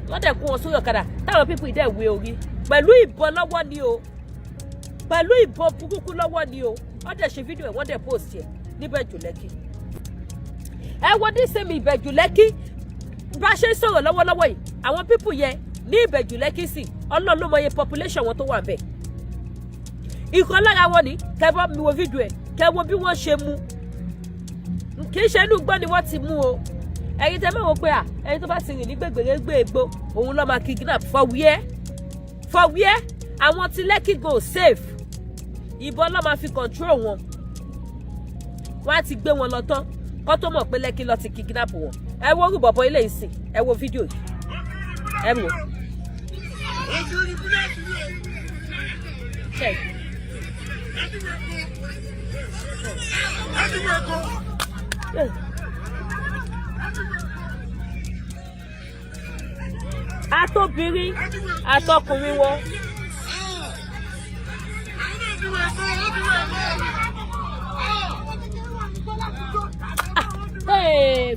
wọ́n dẹ̀ kó wọn sórí ọ̀kadà táwọn people dẹ̀ wé orí pẹ̀lú ìbọn lọ́wọ́ ni o pẹ̀lú ìbọn burúkú lọ́wọ́ ni o wọ́n dẹ̀ ṣe fídíò ẹ̀ wọ́n dẹ̀ post ẹ̀ ní Ìbẹ̀jú Lẹ́kì ẹ wo ní sẹ́mi Ìbẹ̀jú Lẹ́kì bá ṣe ń sọ̀rọ̀ lọ́wọ́lọ́wọ́ yìí àwọn people yẹn ní Ìbẹ̀jú Lẹ́kì sí Ọlọ́run ló mọye population wọn tó wà bẹ́ẹ̀ ìkan lára wọn ni kẹbọ mi wo fídíò ẹ̀ kẹwọ bí wọ́n ṣe mú kì í ṣe inú gbọ́ ni wọ́n ti mú o ẹ̀yin tẹ́ mẹ́wọ́ pé ẹni tó bá ti rìn ní gbègbèrègbè òun ló máa kidnap for where àwọn tí Lẹ́kì go safe ìbọn ló máa fi control wọn wọ́n á ti gbé wọn lọ tán kó tó mọ̀ pé Lẹ́kì lọ ti kidnap wọn ẹ wo orú bọ̀bọ̀ ilé ìsìn ẹ wo fídíò yìí ẹ wò. Check. Àtobìnrin àtọkùnrin wọn.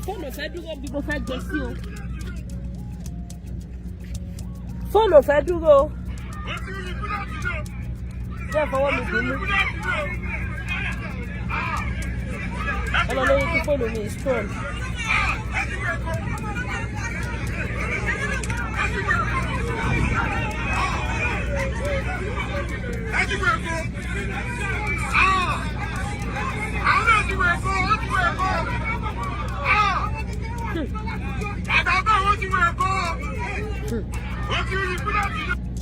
Fóònù fẹ́ dúró bí mo fẹ́ gbé sí o. Fóònù fẹ́ dúró o. Ṣé fọwọ́ mi dùn mí? Ẹ lọ lórí kí fóònù mi strong.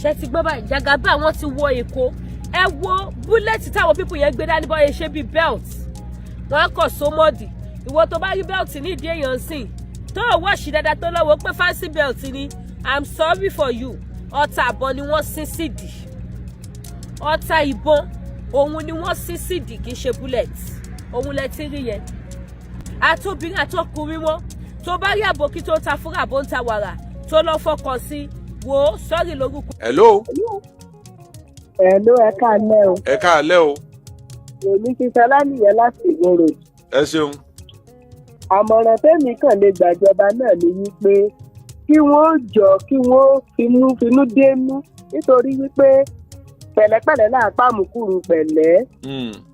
Ṣé ti gbọ́ báyìí Jagaba wọn ti wọ Èkó ẹ wo búlẹ̀tì táwọn pípù yẹn gbé dání bọ́ yẹn ṣe bíi belt wọn á kọ̀ sómọ́dì ìwọ tó bá rí belt nídìí èèyàn sìn tó wọ́ọ̀ṣì dáadáa tó lọ́wọ́ pé fancy belt ni I'm sorry for you ọta ìbọn ni wọ́n sín sídìí ọta ìbọn òun ni wọ́n sín sídìí kì í ṣe bullet òun lẹ ti rí yẹn àtobìnrin àtọkùnrin wọn tó bá rí àbòkí tó ta fúnra àbò ń ta wàrà tó lọ fọkàn sí wo sọ́ọ̀rì lórúkọ. hello. hello ẹ káalẹ́ o. ẹ káalẹ́ o. èmi ti sọlá nìyẹn láti ìgboro. ẹ ṣeun. àmọ̀ràn tẹ́mi kàn lè gbàjọba náà ni wípé kí wọ́n jọ kí wọ́n finú dénú nítorí wípé pẹ̀lẹ́pẹ̀lẹ́ náà pàmùkùrù pẹ̀lẹ́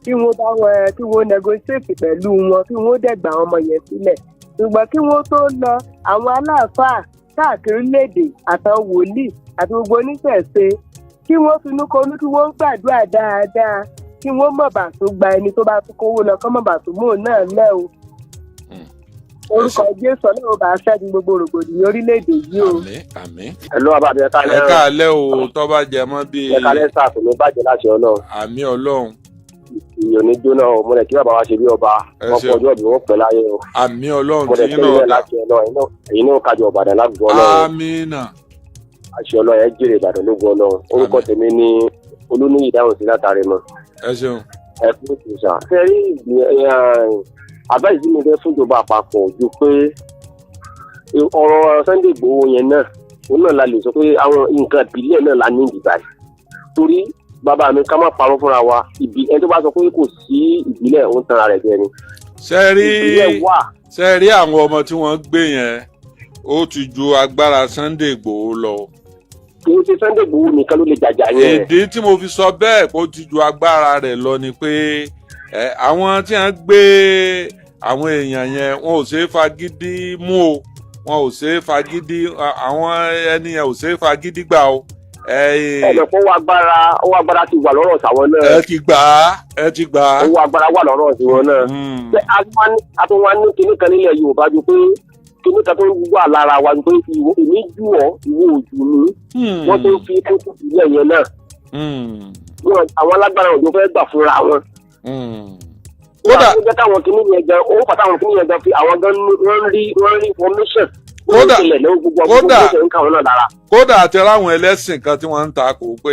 kí wọ́n bá wọn kí wọ́n negotiate pẹ̀lú wọn kí wọ́n dẹ̀gbà ọmọ yẹn sílẹ̀ ṣùgbọ́n kí wọ́n tó lọ àwọn aláàfáà káàkiri léde àtàwọn wòlíì àti gbogbo oníṣẹ̀ṣe kí wọ́n finú konú kí wọ́n gbàdúrà dáadáa kí wọ́n mọ̀ bá tó gba ẹni tó bá tó kówó lọ kọ́ mọ̀ bá tó mú òun náà lẹ́ o. orúkọ Jésù náà bá ṣẹ́gun gbogbo rògbòdìyàn orílẹ̀-èdè yìí o. àmín. ẹ̀lú àbàbí ẹ̀ka lẹ́rọ. ẹ̀ka alẹ́ o tó bá jẹ mọ́ bí. ẹ̀ka lẹ́sà tó ló bàjẹ́ láti ọlọ́run. àmín ọlọ́run. ìyọ̀ ní jóná o mo rẹ̀ kí bàbá wa ṣe bí ọba ọkọ̀ ọjọ́ ìbí wọn pẹ̀ láyé o. àmín ọlọ́run mo rẹ̀ kí ilé láti ọlọ́run èyí náà kájọ Ìbàdàn lágbo ọlọ́run. àmín. àṣẹ ọlọ́run ẹ jèrè Ìbàdàn lógo ọlọ́run orúkọ tèmi ní Olúníyì dáhùn sí látàrí mọ́. ẹ ṣeun. ẹ fún ìtúsà fẹ́rí àbáyé tí mo fẹ́ fún ìjọba àpapọ̀ ju pé ọ̀rọ̀ Sunday Igboho yẹn náà òun náà la lè sọ pé àwọn nǹkan ìbílẹ̀ náà la ní ìdìbà yìí torí bàbá mi ká má parọ́ fúnra wa ẹni tó bá sọ pé kò sí ìbílẹ̀ òun tanra rẹ̀ jẹ ni. ṣe rí àwọn ọmọ tí wọ́n gbé yẹn ó ti ju agbára Sunday Igboho lọ. kì í ṣe Sunday Igboho nìkan ló lè jàjà yẹn. ìdí tí mo fi sọ bẹ́ẹ̀ kó ti ju agbára rẹ̀ lọ ni pé àwọn tí wọ́n gbé àwọn èèyàn yẹn wọn ò ṣeé fagídí mú o wọn ò ṣeé fagídí àwọn ẹni yẹn ò ṣeé fagídí gbà o. ẹ̀dọ̀ fún owó agbára ti wà lọ́rọ̀ sàwọn náà. ẹ ti gbà á. owó agbára wà lọ́rọ̀ tiwọn náà. ṣé a tún wá ní kinní kan nílẹ̀ Yorùbá ju pé kinní kan tó ń wà lára wa ju pé èmi jù ọ́ ìwọ òjò mi wọ́n tó ń fi kókó ìlẹ̀ yẹn náà. àwọn alágbára òjò fẹ́ gbà fúnra wọn. kódà ó jẹ́ káwọn kinní yẹn gan owó pàtàkì àwọn kinní yẹn gan fi àwọn gan wọ́n rí information. kódà àti ráwọn ẹlẹ́sìn kan tí wọ́n ń ta kò pé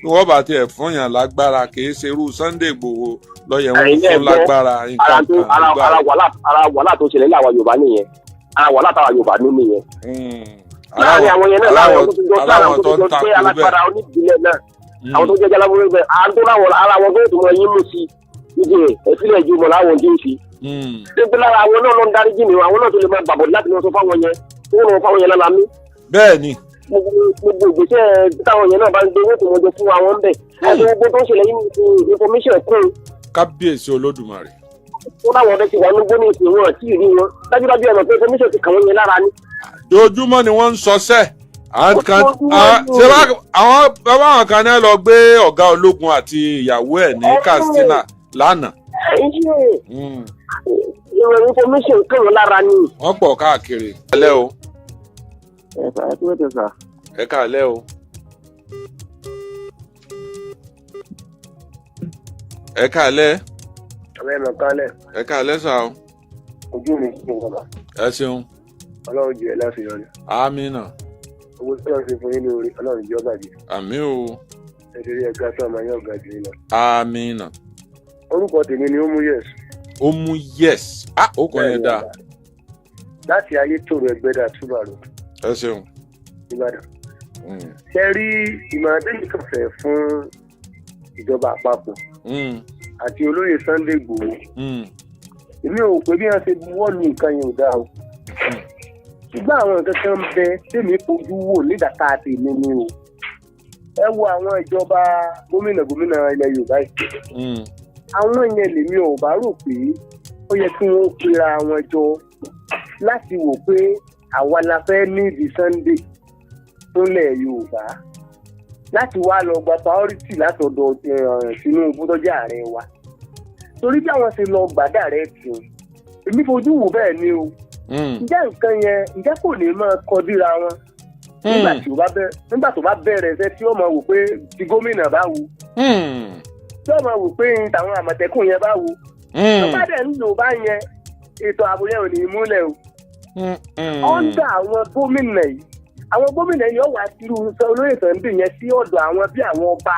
wọ́n bá tiẹ̀ fún yàn lágbára kì í ṣerú Sunday Igboho lọ́yẹ̀ wọn fún lágbára nǹkan kan. ara wàhálà tó ṣẹlẹ̀ láwa Yorùbá nìyẹn ara wàhálà táwa Yorùbá ní nìyẹn. láàrin àwọn yẹn náà láwọn tó jọ pé alágbára onídìílé náà àwọn tó jẹ́ jalábúrò bẹ́ẹ̀ ara wọn tó mọ yín mú sí ìdè ẹ̀sílẹ̀ ju mọ̀ láwọn ojú sí. ṣé lára àwọn náà ló ń darí jìnnì àwọn náà tó lè máa gbàbọ̀ láti lọ sọ fáwọn yẹn tó rọ fáwọn yẹn lára mi. bẹ́ẹ̀ni. gbogbo ìgbésẹ̀ táwọn yẹn náà bá ń gbé owó tó mọjọ fún àwọn bẹ́ẹ̀ àti gbogbo tó ń ṣẹlẹ̀ yìí information kún. kábíyèsí Olódùmarè. ó dáwọn ọdẹ ti wà ní gbóni ìpín wọn àti ìrí wọn dájúdájú ọ̀nà pé information ti kàn wọ́n yẹn lára ni. dojúmọ́ ni wọ́n ń sọsẹ́ àwọn kan náà lọ gbé ọ̀gá ológun àti ìyàwó ẹ̀ ní Katsina lánàá. ìròyìn information kàn wọ́n lára ni. wọ́n pọ̀ káàkiri. ẹ káalẹ́ o. ẹ káalẹ́. ẹ káalẹ́ sà o. ojú mi kí n kọ́ba. ẹ ṣeun. Ọlọ́run jù ẹ láti yọrí. àmínà. owó tí wọ́n ṣe fún yín lórí Ọlọ́run jẹ́ ọ̀gá jù. àmín o. ẹ ti rí ẹgbẹ́ tó ọmọ yẹn ọ̀gá jù yín lọ. àmínà. orúkọ tèmi ni Omuyes. Omuyes ó kọ yẹn dáa. láti ayé tòrò Ẹgbẹ́dà Túbàrò. ẹ ṣeun. Ìbàdàn. ṣe rí ìmọ̀ràn tẹ́lẹ̀ kan fẹ́ fún ìjọba àpapọ̀ àti olóyè Sunday Igboho. èmi ò pé bí wọ́n ṣe wọ́ọ̀lù nǹkan yẹn ò dáa o. ṣùgbọ́n àwọn nǹkan kan ń bẹ tèmi fojú wò nídàká tèmi ni o. ẹ wo àwọn ìjọba gómìnà ilẹ̀ Yorùbá yìí. àwọn yẹn lèmi ò bá rò pé ó yẹ kí wọ́n pera wọn jọ láti wò pé àwa la fẹ́ nídìí Sunday tó lẹ̀ Yorùbá láti wá lọ gba priority látọ̀dọ̀ Tinubu tó jẹ́ ààrẹ wa torí bí àwọn ṣe lọ gbàdá rẹ̀ tì èmi fojú wò bẹ́ẹ̀ ni o ǹjẹ́ nǹkan yẹn ǹjẹ́ kò ní máa kọdíra wọn nígbà tó bá bẹ̀rẹ̀ ṣẹ́ tí ó máa wò pé ti gómìnà bá wù tí ó máa wò pé tàwọn àmọ̀tẹ́kùn yẹn bá wù tó bá dẹ̀ ń lò bá yẹn ètò ààbò yẹn ò ní múlẹ̀ o ọ́ndà àwọn gómìnà yìí yóò wá sí olóyè Sunday yẹn sí ọ̀dọ̀ àwọn bí àwọn ọba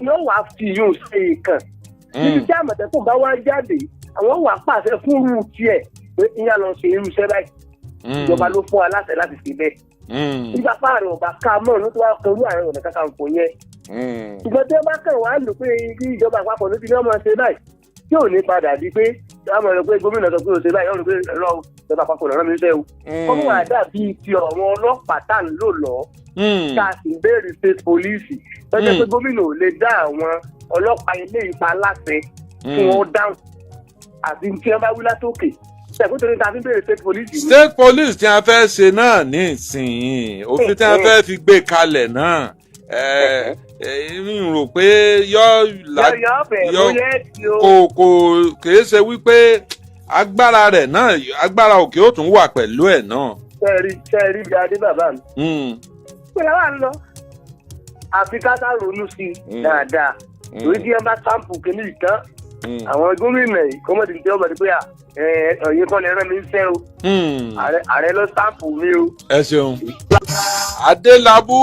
yóò wá fi yóò ṣe ìkàn níbi tí Àmọ̀tẹ́kùn bá wá jáde àwọn wà pàṣẹ fún irú tiẹ̀ pé ìyá lọ ṣe irú iṣẹ́ báyìí ìjọba ló fún aláṣẹ láti ṣe bẹ́ẹ̀ nígbà páàrọ̀ ọba ká mọ́ ló tó wá kan irú Ààrẹ Ọ̀nà Kakanfò yẹn ṣùgbọ́n tí wọ́n bá kàn wá lò pé ìjọba àpapọ̀ ló ti ní ọmọ ṣe báyìí tí ò ní padà di pé àmọ́ rẹ̀ pé gómìnà sọ pé ó ṣe báyìí ọ̀rọ̀ pé ẹ̀rọ ìjọba àpapọ̀ lọ́rọ́ mi ṣe o wọ́n wà dàbí ti ọ̀rọ̀ ọlọ́pàá tá à ń lò lọ ká sì béèrè state police lọ́jọ́ pé gómìnà ò lè dá àwọn ọlọ́pàá ilé ìpa láṣẹ fún wọn dáhùn àti tí wọ́n bá wí látòkè state police tí a fẹ́ ṣe náà ní ìsìn òfin tí a fẹ́ fi gbé kalẹ̀ náà mi rò pé kò kìí ṣe wípé agbára rẹ̀ náà agbára òkè ó tún wà pẹ̀lú ẹ̀ náà. sẹ́ẹ̀rí bí adé bàbá mi. pé làwọn ń lọ àfi ká sá ronú sí i dáadáa lórí tí wọ́n bá sáǹpù kìíní ìtàn àwọn gómìnà yìí kọ́mọ̀dé tí wọ́n bá ti pé ọ̀yìn kan lè rán mi ń fẹ́ o ààrẹ ló sáǹpù mi o. ẹ ṣeun Adélabú.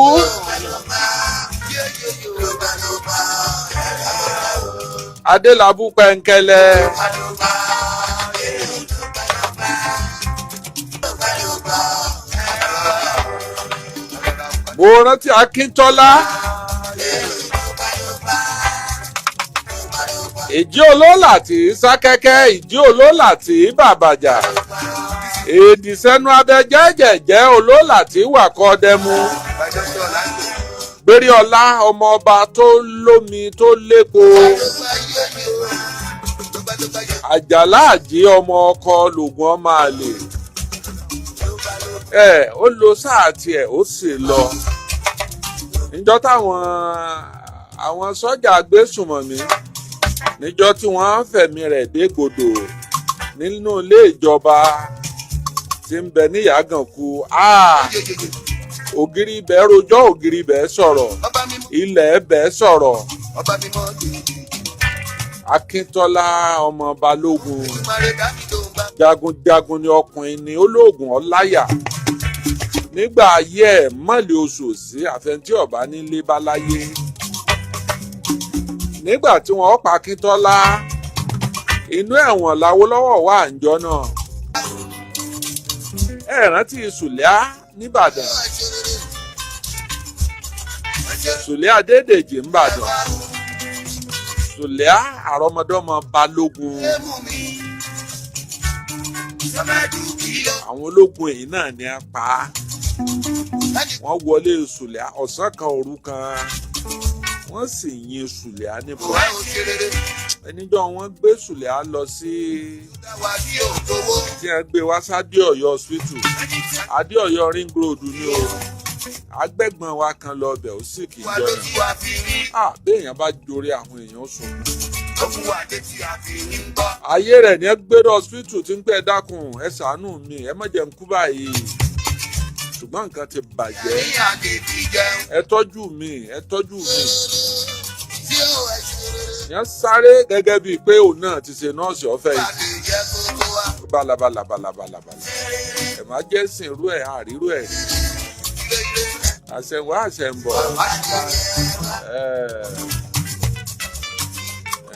Adélabú Pẹ̀nkẹ́lẹ́. Mo rántí Akíntọ́lá. Ìjí olólà tí sákẹ́kẹ́ ìjí olólà tí bàbàjà. Èdì sẹ́nu abẹ jẹ́jẹ̀jẹ́ olólà tí wàkọ́ dẹmu. Gbéríọlá ọmọ ọba tó lómi tó lépo. Àjàlá àjí ọmọ ọkọ lògùn ọmọ àlè. Ó lo sáà tiẹ̀ ó sì lọ. Níjọ́ táwọn sọ́jà agbésùmọ̀mí níjọ́ tí wọ́n fẹ̀mí rẹ̀ dégbodò nínú ilé ìjọba tí ń bẹ ní Ìyágànkù. Ògiri ibẹ̀ rojọ́ ògiri ibẹ̀ sọ̀rọ̀ ilẹ̀ ibẹ̀ sọ̀rọ̀. Akíntọ́lá ọmọ Balógun jagunjagun ni ọkùnrin ni olóògùn ọláyà nígbà ayé ẹ̀ mọ́lẹ̀ oṣù sí àfẹntí ọ̀bá nílé báláyé. Nígbà tí wọ́n pa Akíntọ́lá inú ẹ̀wọ̀n l'Awólọ́wọ̀ wà ńjọ́ náà. Ẹ rántí Sùlẹ́à nìbàdàn Sùlẹ́à Adédèjì ńbàdàn Sùlẹ́à àrọ́mọdọ́mọ Balógun. Àwọn ológun èyí náà ni a pa á. Wọ́n wọlé Sùlẹ́à ọ̀sán kan òru kan wọ́n sì yin Sùlẹ́à níbọn. Ẹníjọ́ wọ́n gbé Sùlẹ́à lọ sí tí wọ́n gbé wá sádé Ọ̀yọ́ hospital Adé Ọ̀yọ́ ring road ni o. Agbẹ́gbọ̀n wa kan lọ bẹ̀ ó sì kì í jọ náà. Béèyàn bá jorí àwọn èèyàn sùn. Ayé rẹ̀ ní gbéró hospital tí ń pẹ́ dákun ẹ ṣàánú mi ẹ má jẹ́ n kú báyìí. Ṣùgbọ́n nǹkan ti bàjẹ́. Ẹ tọ́jú mi. Yẹn sáré gẹ́gẹ́ bíi pé òun náà ti ṣe nọ́ọ̀sì ọ̀fẹ́ yìí. Balabalabala. Ẹ má jẹ́ sìn irú ẹ̀ àrírú ẹ̀. Àṣẹ̀wá àṣẹ̀ǹbọ̀.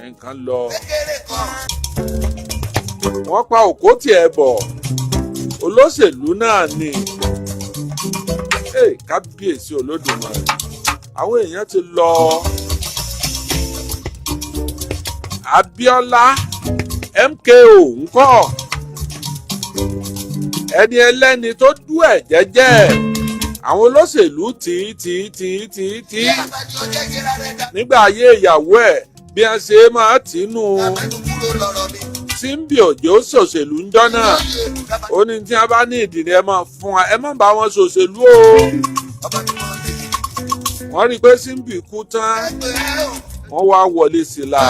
Nǹkan lọ. Wọ́n pa Òkótì Ẹ̀bọ̀. Olóṣèlú náà ni. Kábíyèsí Olódùmarè. Àwọn èèyàn ti lọ. Abíọ́lá MKO ńkọ́. Ẹni ẹlẹ́ni tó dú ẹ̀ jẹ́jẹ́. Àwọn olóṣèlú tí nígbà ayé ìyàwó ẹ̀ bí wọ́n ṣe máa tìǹú Símbì Òjó ṣòṣèlú ńjọ́ náà ó ní tí wọ́n bá ní ìdìní ẹ máa fún wa ẹ má bá wọn ṣòṣèlú o. Wọ́n rí i pé Símbì kú tán wọ́n wá wọlé sí la.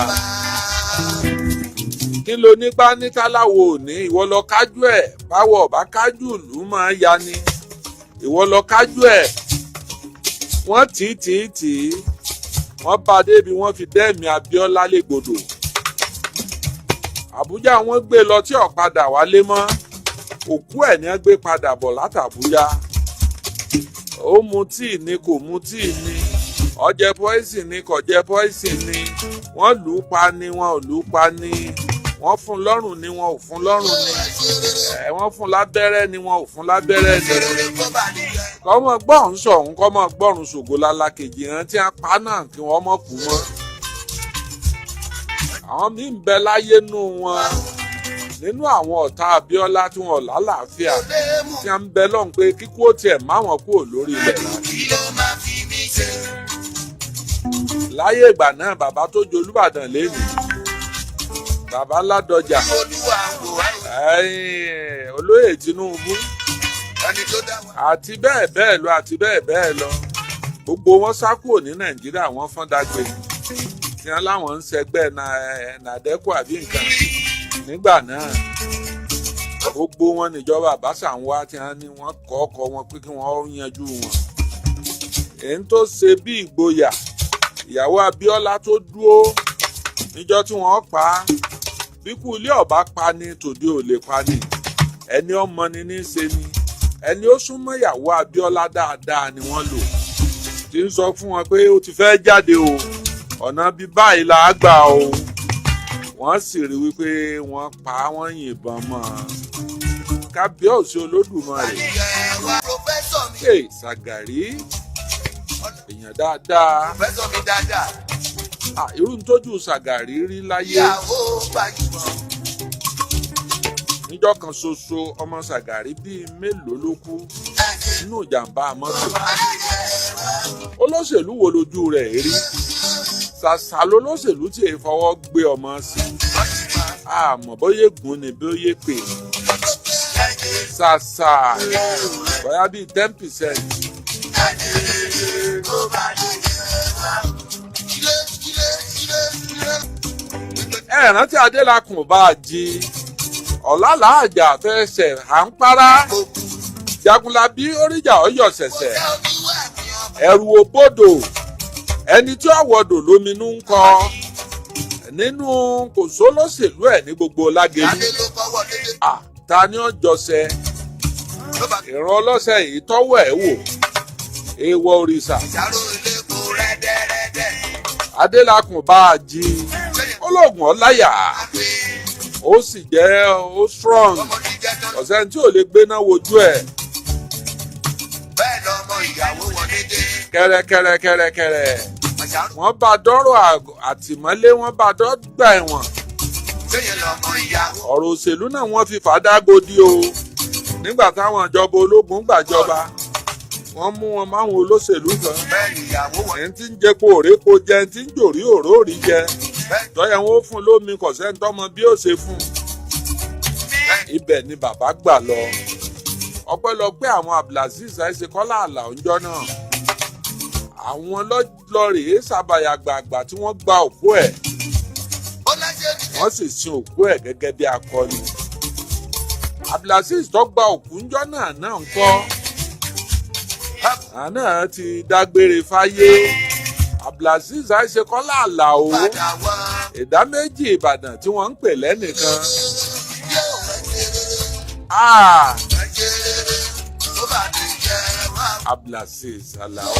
Kí ló nípa nítaláwo òní ìwọ lọ kájú ẹ̀ báwo ọ̀bá kájú ìlú máa ya ni. Ìwọ lọ kájú ẹ̀ wọ́n tì í wọ́n bá débi wọ́n fi dẹ́mi Abíọ́lá légbodò. Àbújá wọ́n gbé lọ tí ọ̀padà wálé mọ́ òkú ẹ̀ ní wọ́n gbé padà bọ̀ látàbújá ó mu tíì ni kò mu tíì ni ó jẹ poison ni kò jẹ poison ni wọ́n lù ú pa ni wọn ò lù ú pa ni wọ́n fún lọ́rùn ni wọn ò fún lọ́rùn ni wọ́n fún lábẹ́rẹ́ ni wọn ò fún lábẹ́rẹ́ ni kọ́mọ gbọ́rùn sọ̀hún kọ́mọ gbọ́rùn ṣògo lálákejì rántí apá náà kí wọ́n mọ̀ kú mọ́ àwọn míì ń bẹ láyé nù wọn nínú àwọn ọ̀tá Abíọ́lá tí wọn lálàáfíà tí wọ́n ń bẹ lọ́hùn pé kíkú ó tiẹ̀ má wọn kúrò lórí ilẹ̀ láyé ìgbà náà bàbá tó jolúbàdàn lẹ́nu bàbá Ládọjà olóyè Tinubu àti bẹ́ẹ̀ bẹ́ẹ̀ lọ gbogbo wọn sá kúrò ní Nàìjíríà wọ́n fọ́n dágbé tí wọ́n láwọn ń ṣẹgbẹ́ nàdẹ́kù àbí nǹkan nígbà náà gbogbo wọn níjọba àbáṣà ń wá tí wọ́n ní wọ́n kọ́ ọkọ̀ wọn pé kí wọ́n yanjú wọn èyí tó ṣe bí ìgboyà ìyàwó Abíọ́lá tó dúró níjọ́ tí wọ́n pa á bíkú ilé ọba pa ni tòde ò lè pa ni ẹni ọmọ ni ní í ṣe ni ẹni ó súnmọ́ ìyàwó Abíọ́lá dáadáa ni wọ́n lò tí ń sọ fún wọn pé ó ti fẹ́ jáde o ọ̀nà bí báyìí la gbà o wọ́n sì rí wípé wọ́n pa wọ́n yìnbọn mọ́ kábíyèsí Olódùmarè Ṣàgàrí èèyàn dáadáa irú ń tójú Ṣàgàrí rí láyé níjọ́ kan ṣoṣo ọmọ Ṣàgàrí bíi mélòó ló kú nínú ìjàmbá mọ́tò olóṣèlú wo lójú rẹ̀ rí ṣàṣà lolóṣèlú tí èyí fọwọ́ gbé ọmọ sí àmọ́ bóyá ègún ni bóyá pè ṣàṣà bóyá bíi 10%. ẹ rántí Adélakùn bá a jí ọ̀làlàájà fẹsẹ̀ à ń para Jagunlabi oríjà ọyọ̀ ṣẹ̀ṣẹ̀ ẹ̀rù òbodò ẹni tí ọ̀wọ́dò lóminú ń kọ nínú kò sólóṣèlú ẹ̀ ní gbogbo Lágẹ̀lú ta ni ó jọṣẹ ìran ọlọ́sẹ̀ yìí tọ́wọ́ ẹ̀ wò èèwọ̀ òrìṣà Adélakùn bá a jí ológun ọláyà ó sì jẹ́ ó strong ọ̀sẹ̀ tí ò lè gbéná wojú ẹ̀ kẹ̀rẹ̀kẹ̀rẹ̀ wọ́n bá dọ́rọ̀ àtìmọ́lé wọ́n bá dọ́gba ẹ̀wọ̀n ọ̀rọ̀ òṣèlú náà wọ́n fi fàdágòdì o nígbà táwọn ìjọba ológun gbàjọba wọ́n mú wọn máwọn olóṣèlú kan ẹni tí ń jẹ kó òrépo jẹ ẹni tí ń jòrí òróòrí jẹ tọ́yẹ̀ wọn ó fún lómi kọ̀sẹ́ ń tọ́mọ bí ó ṣe fún ibẹ̀ ni bàbá gbà lọ ọpẹ́lọpẹ́ àwọn Abdulaziz Àìṣekọ́lá Àlàó ńjọ́ náà àwọn lọ́rèé ṣàbàyà gbàgbà tí wọ́n gba òkú ẹ̀ wọ́n sì sin òkú ẹ̀ gẹ́gẹ́ bí akọni Abdulaziz tó gba òkú ńjọ́ náà ń kọ́ àná ti dágbére fáyé Abdulaziz Àìṣekọ́lá Àlàó ìdá méjì Ìbàdàn tí wọ́n ń pè lẹ́nìkan Abdulaziz Àlàó.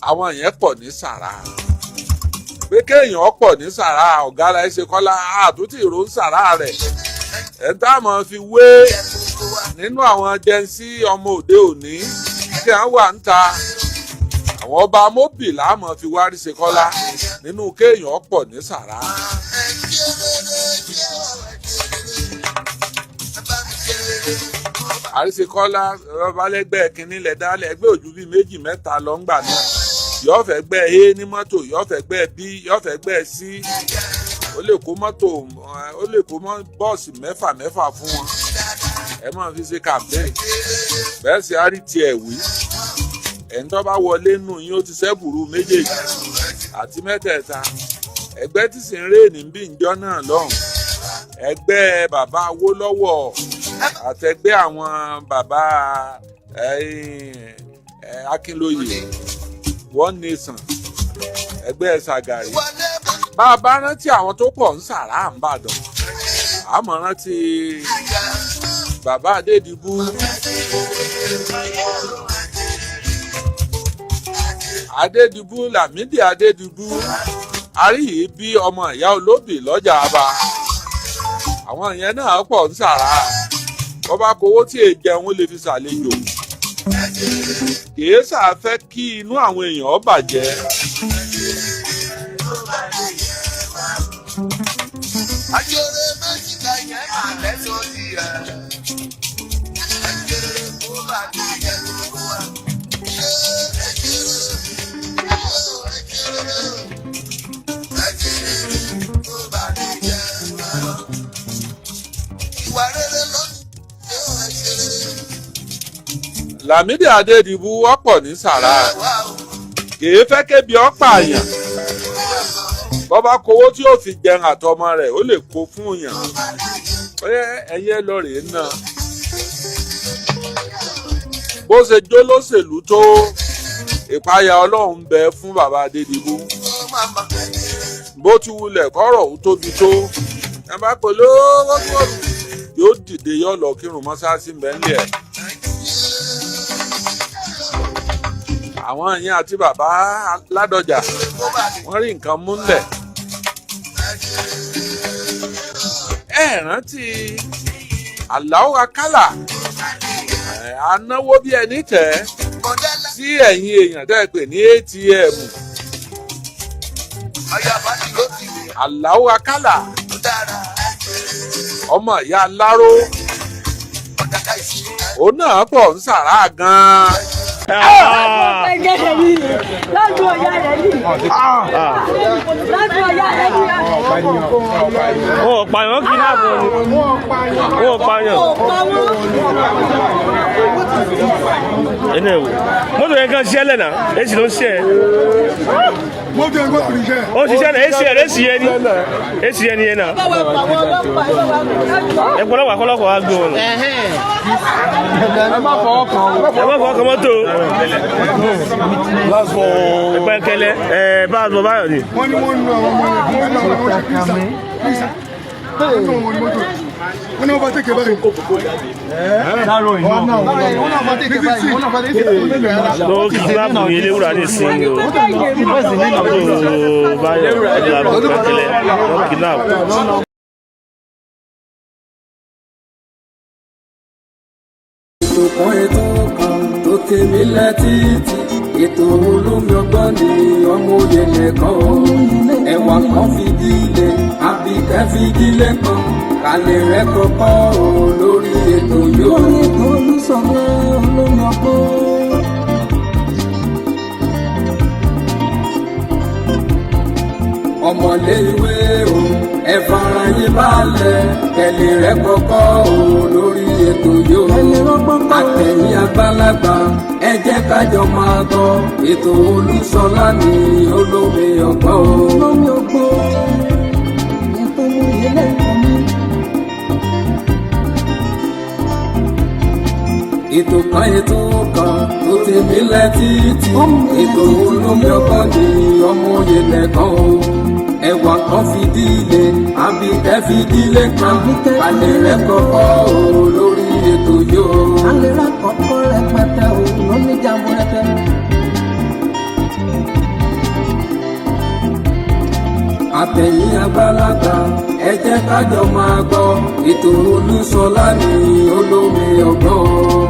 àwọn yẹn pọ̀ ní sàrà pé kéèyàn pọ̀ ní sàrà ọ̀gá Àìṣekọ́lá àtúntì ìró ń sàrà rẹ̀ ẹ̀ tá a máa fi wé nínú àwọn jẹ́nsí ọmọ òde òní tí à ń wà ń ta àwọn ọba mọ́bì láàmú fi wá Àìṣekọ́lá nínú kéèyàn pọ̀ ní sàrà. Àìṣekọ́lá rọ́bálẹ́gbẹ́ kínní lẹ̀ dálẹ̀ ẹgbẹ́ òjú bíi méjì mẹ́ta lọ ń gbà náà yóò fẹ́ gbẹ́ A ní mọ́tò yóò fẹ́ gbẹ́ B yóò fẹ́ gbẹ́ C ó lè kó mọ́tò ó lè kó bọ́ọ̀sì mẹ́fà fún wọn ẹ máa fi ṣe campaign bẹ́ẹ̀ sì á rí tiẹ̀ wí ẹ̀ń tó bá wọlé nù yín ó ti sẹ́bùrú méjèèjì àti mẹ́tẹ̀ẹ̀ta ẹgbẹ́ tí sì ń rèéní bí ìjọ náà lọ́hùn ẹgbẹ́ bàbá Awólọ́wọ̀ àtẹgbẹ́ àwọn bàbá Akínlóye One Nation ẹgbẹ́ Ṣàgàrí bá a bá rántí àwọn tó pọ̀ ń sàrà ń bàdàn àmọ́ rántí bàbá Adédìbú Lámídì Adédìbú àríyí bí ọmọ ìyá olóbì lọ́jà àbá àwọn yẹn náà pọ̀ ń sàrà bọ́bá kówó tí èjẹun lè fi ṣàlejò kìí ṣàfẹ́ kí inú àwọn èèyàn bàjẹ́. Ajore méjìlá yẹn máa lẹ́sọ̀ sí ẹ̀. Ajore kó bá ti yẹ lówó wa. Lámídì Adédìbú wọ́pọ̀ ní sàrà kìí fẹ́ kébi ọ́pà àyàn bọ́bá kówó tí yóò fi jẹun àtọmọ rẹ̀ ó lè kó fún yàn ẹyẹ lọ rèé náà bó ṣe jó lóṣèlú tó ìpayà Ọlọ́run bẹ fún bàbá Adédìbú bó ti wulẹ̀ kọ́rọ̀ ó tóbi tó ẹ bá pè lówó yóò dìde yóò lọ kírun mọ́ṣáláṣí mbẹ́ńlẹ̀ ẹ̀. àwọn yẹn àti bàbá Ládọjà wọ́n rí nǹkan múlẹ̀. ẹ rántí Àlàó Akálà anáwó bí ẹni tẹ̀ sí ẹ̀yìn èèyàn tẹ́ pè ní ATM. Àlàó Akálà ọmọ ìyá Aláró òun náà pọ̀ ń sàrà gan-an. lọ́dún ọ̀yá rẹ̀ ní. lọ́dún ọ̀yá rẹ̀ ní. Wọ́n pààyàn kí náà bọ̀ ni. Wọ́n pààyàn. Ẹnẹ wo mọ́tò yẹn kan ṣiṣẹ́ lẹ́nà èsì ló ń ṣe ẹ̀. mọ́tò yẹn kò tún ṣiṣẹ́. Ó ṣiṣẹ́ náà èsì yẹn ni èsì yẹn ni yẹn náà. Ẹ pọlọ́pàá kọ́lọ́pàá wá gbé wọn. ẹ má fọwọ́ kàn ó. Ẹ má fọwọ́ kàn mọ́tò. Ẹgbẹ́ kẹlẹ́ bá a sọ báyọ̀ ni. wọ́n ní wọ́n nu àwọn ọmọ yẹn wọ́n nu àwọn ọmọ yẹn kírísà wọ́n nu àwọn mọ́tò wọ́n náà bá tẹ̀kẹ̀ báyìí. Lọ́wọ́ kìdínápù ní Eléwúrà ní ìsinmi o. Báyọ̀ ẹgbẹ́ kẹlẹ́ lọ́wọ́ kìdínápù. Ètò kan tó tèmi létí ètò olómi ọgbọ́n ni ọmọ òye nìkan ẹ̀wà kan fìdílé àbíkẹ́ fìdílé kan kálẹ̀ rẹ̀ kọ́kọ́ lórí ètò yóò. ètò olùsọ̀rọ̀ olómi ọgbọ́n. ọmọlé ìwé o ẹ fara yín balẹ̀ kẹlẹ̀ rẹ̀ kọ́kọ́ lórí ètò yóò. àtẹ̀yìn àgbàlagbà ẹ jẹ́ kájọ máa gbọ́ ètò Olúṣọlá ní olómi ọgbọ́n. olómi ọgbọ́n ètò ìyẹlẹ ìkànnì. ètò kan tó tèmi létí ètò olómi ọgbọ́n ní ọmọ òye nìkan o. ẹ̀wà kan fìdílé àbíkẹ́ fìdílé kan alẹ́ rẹ̀ kọ́kọ́ lórí ètò yóò. alẹ́ rẹ̀ kọ́kọ́ rẹpẹtẹ o lóní jàmbó rẹpẹ. àtẹ̀yìn àgbàlagbà ẹ jẹ́ kájọ máa gbọ́ ètò Olúṣọlá ní olómi ọgbọ́n.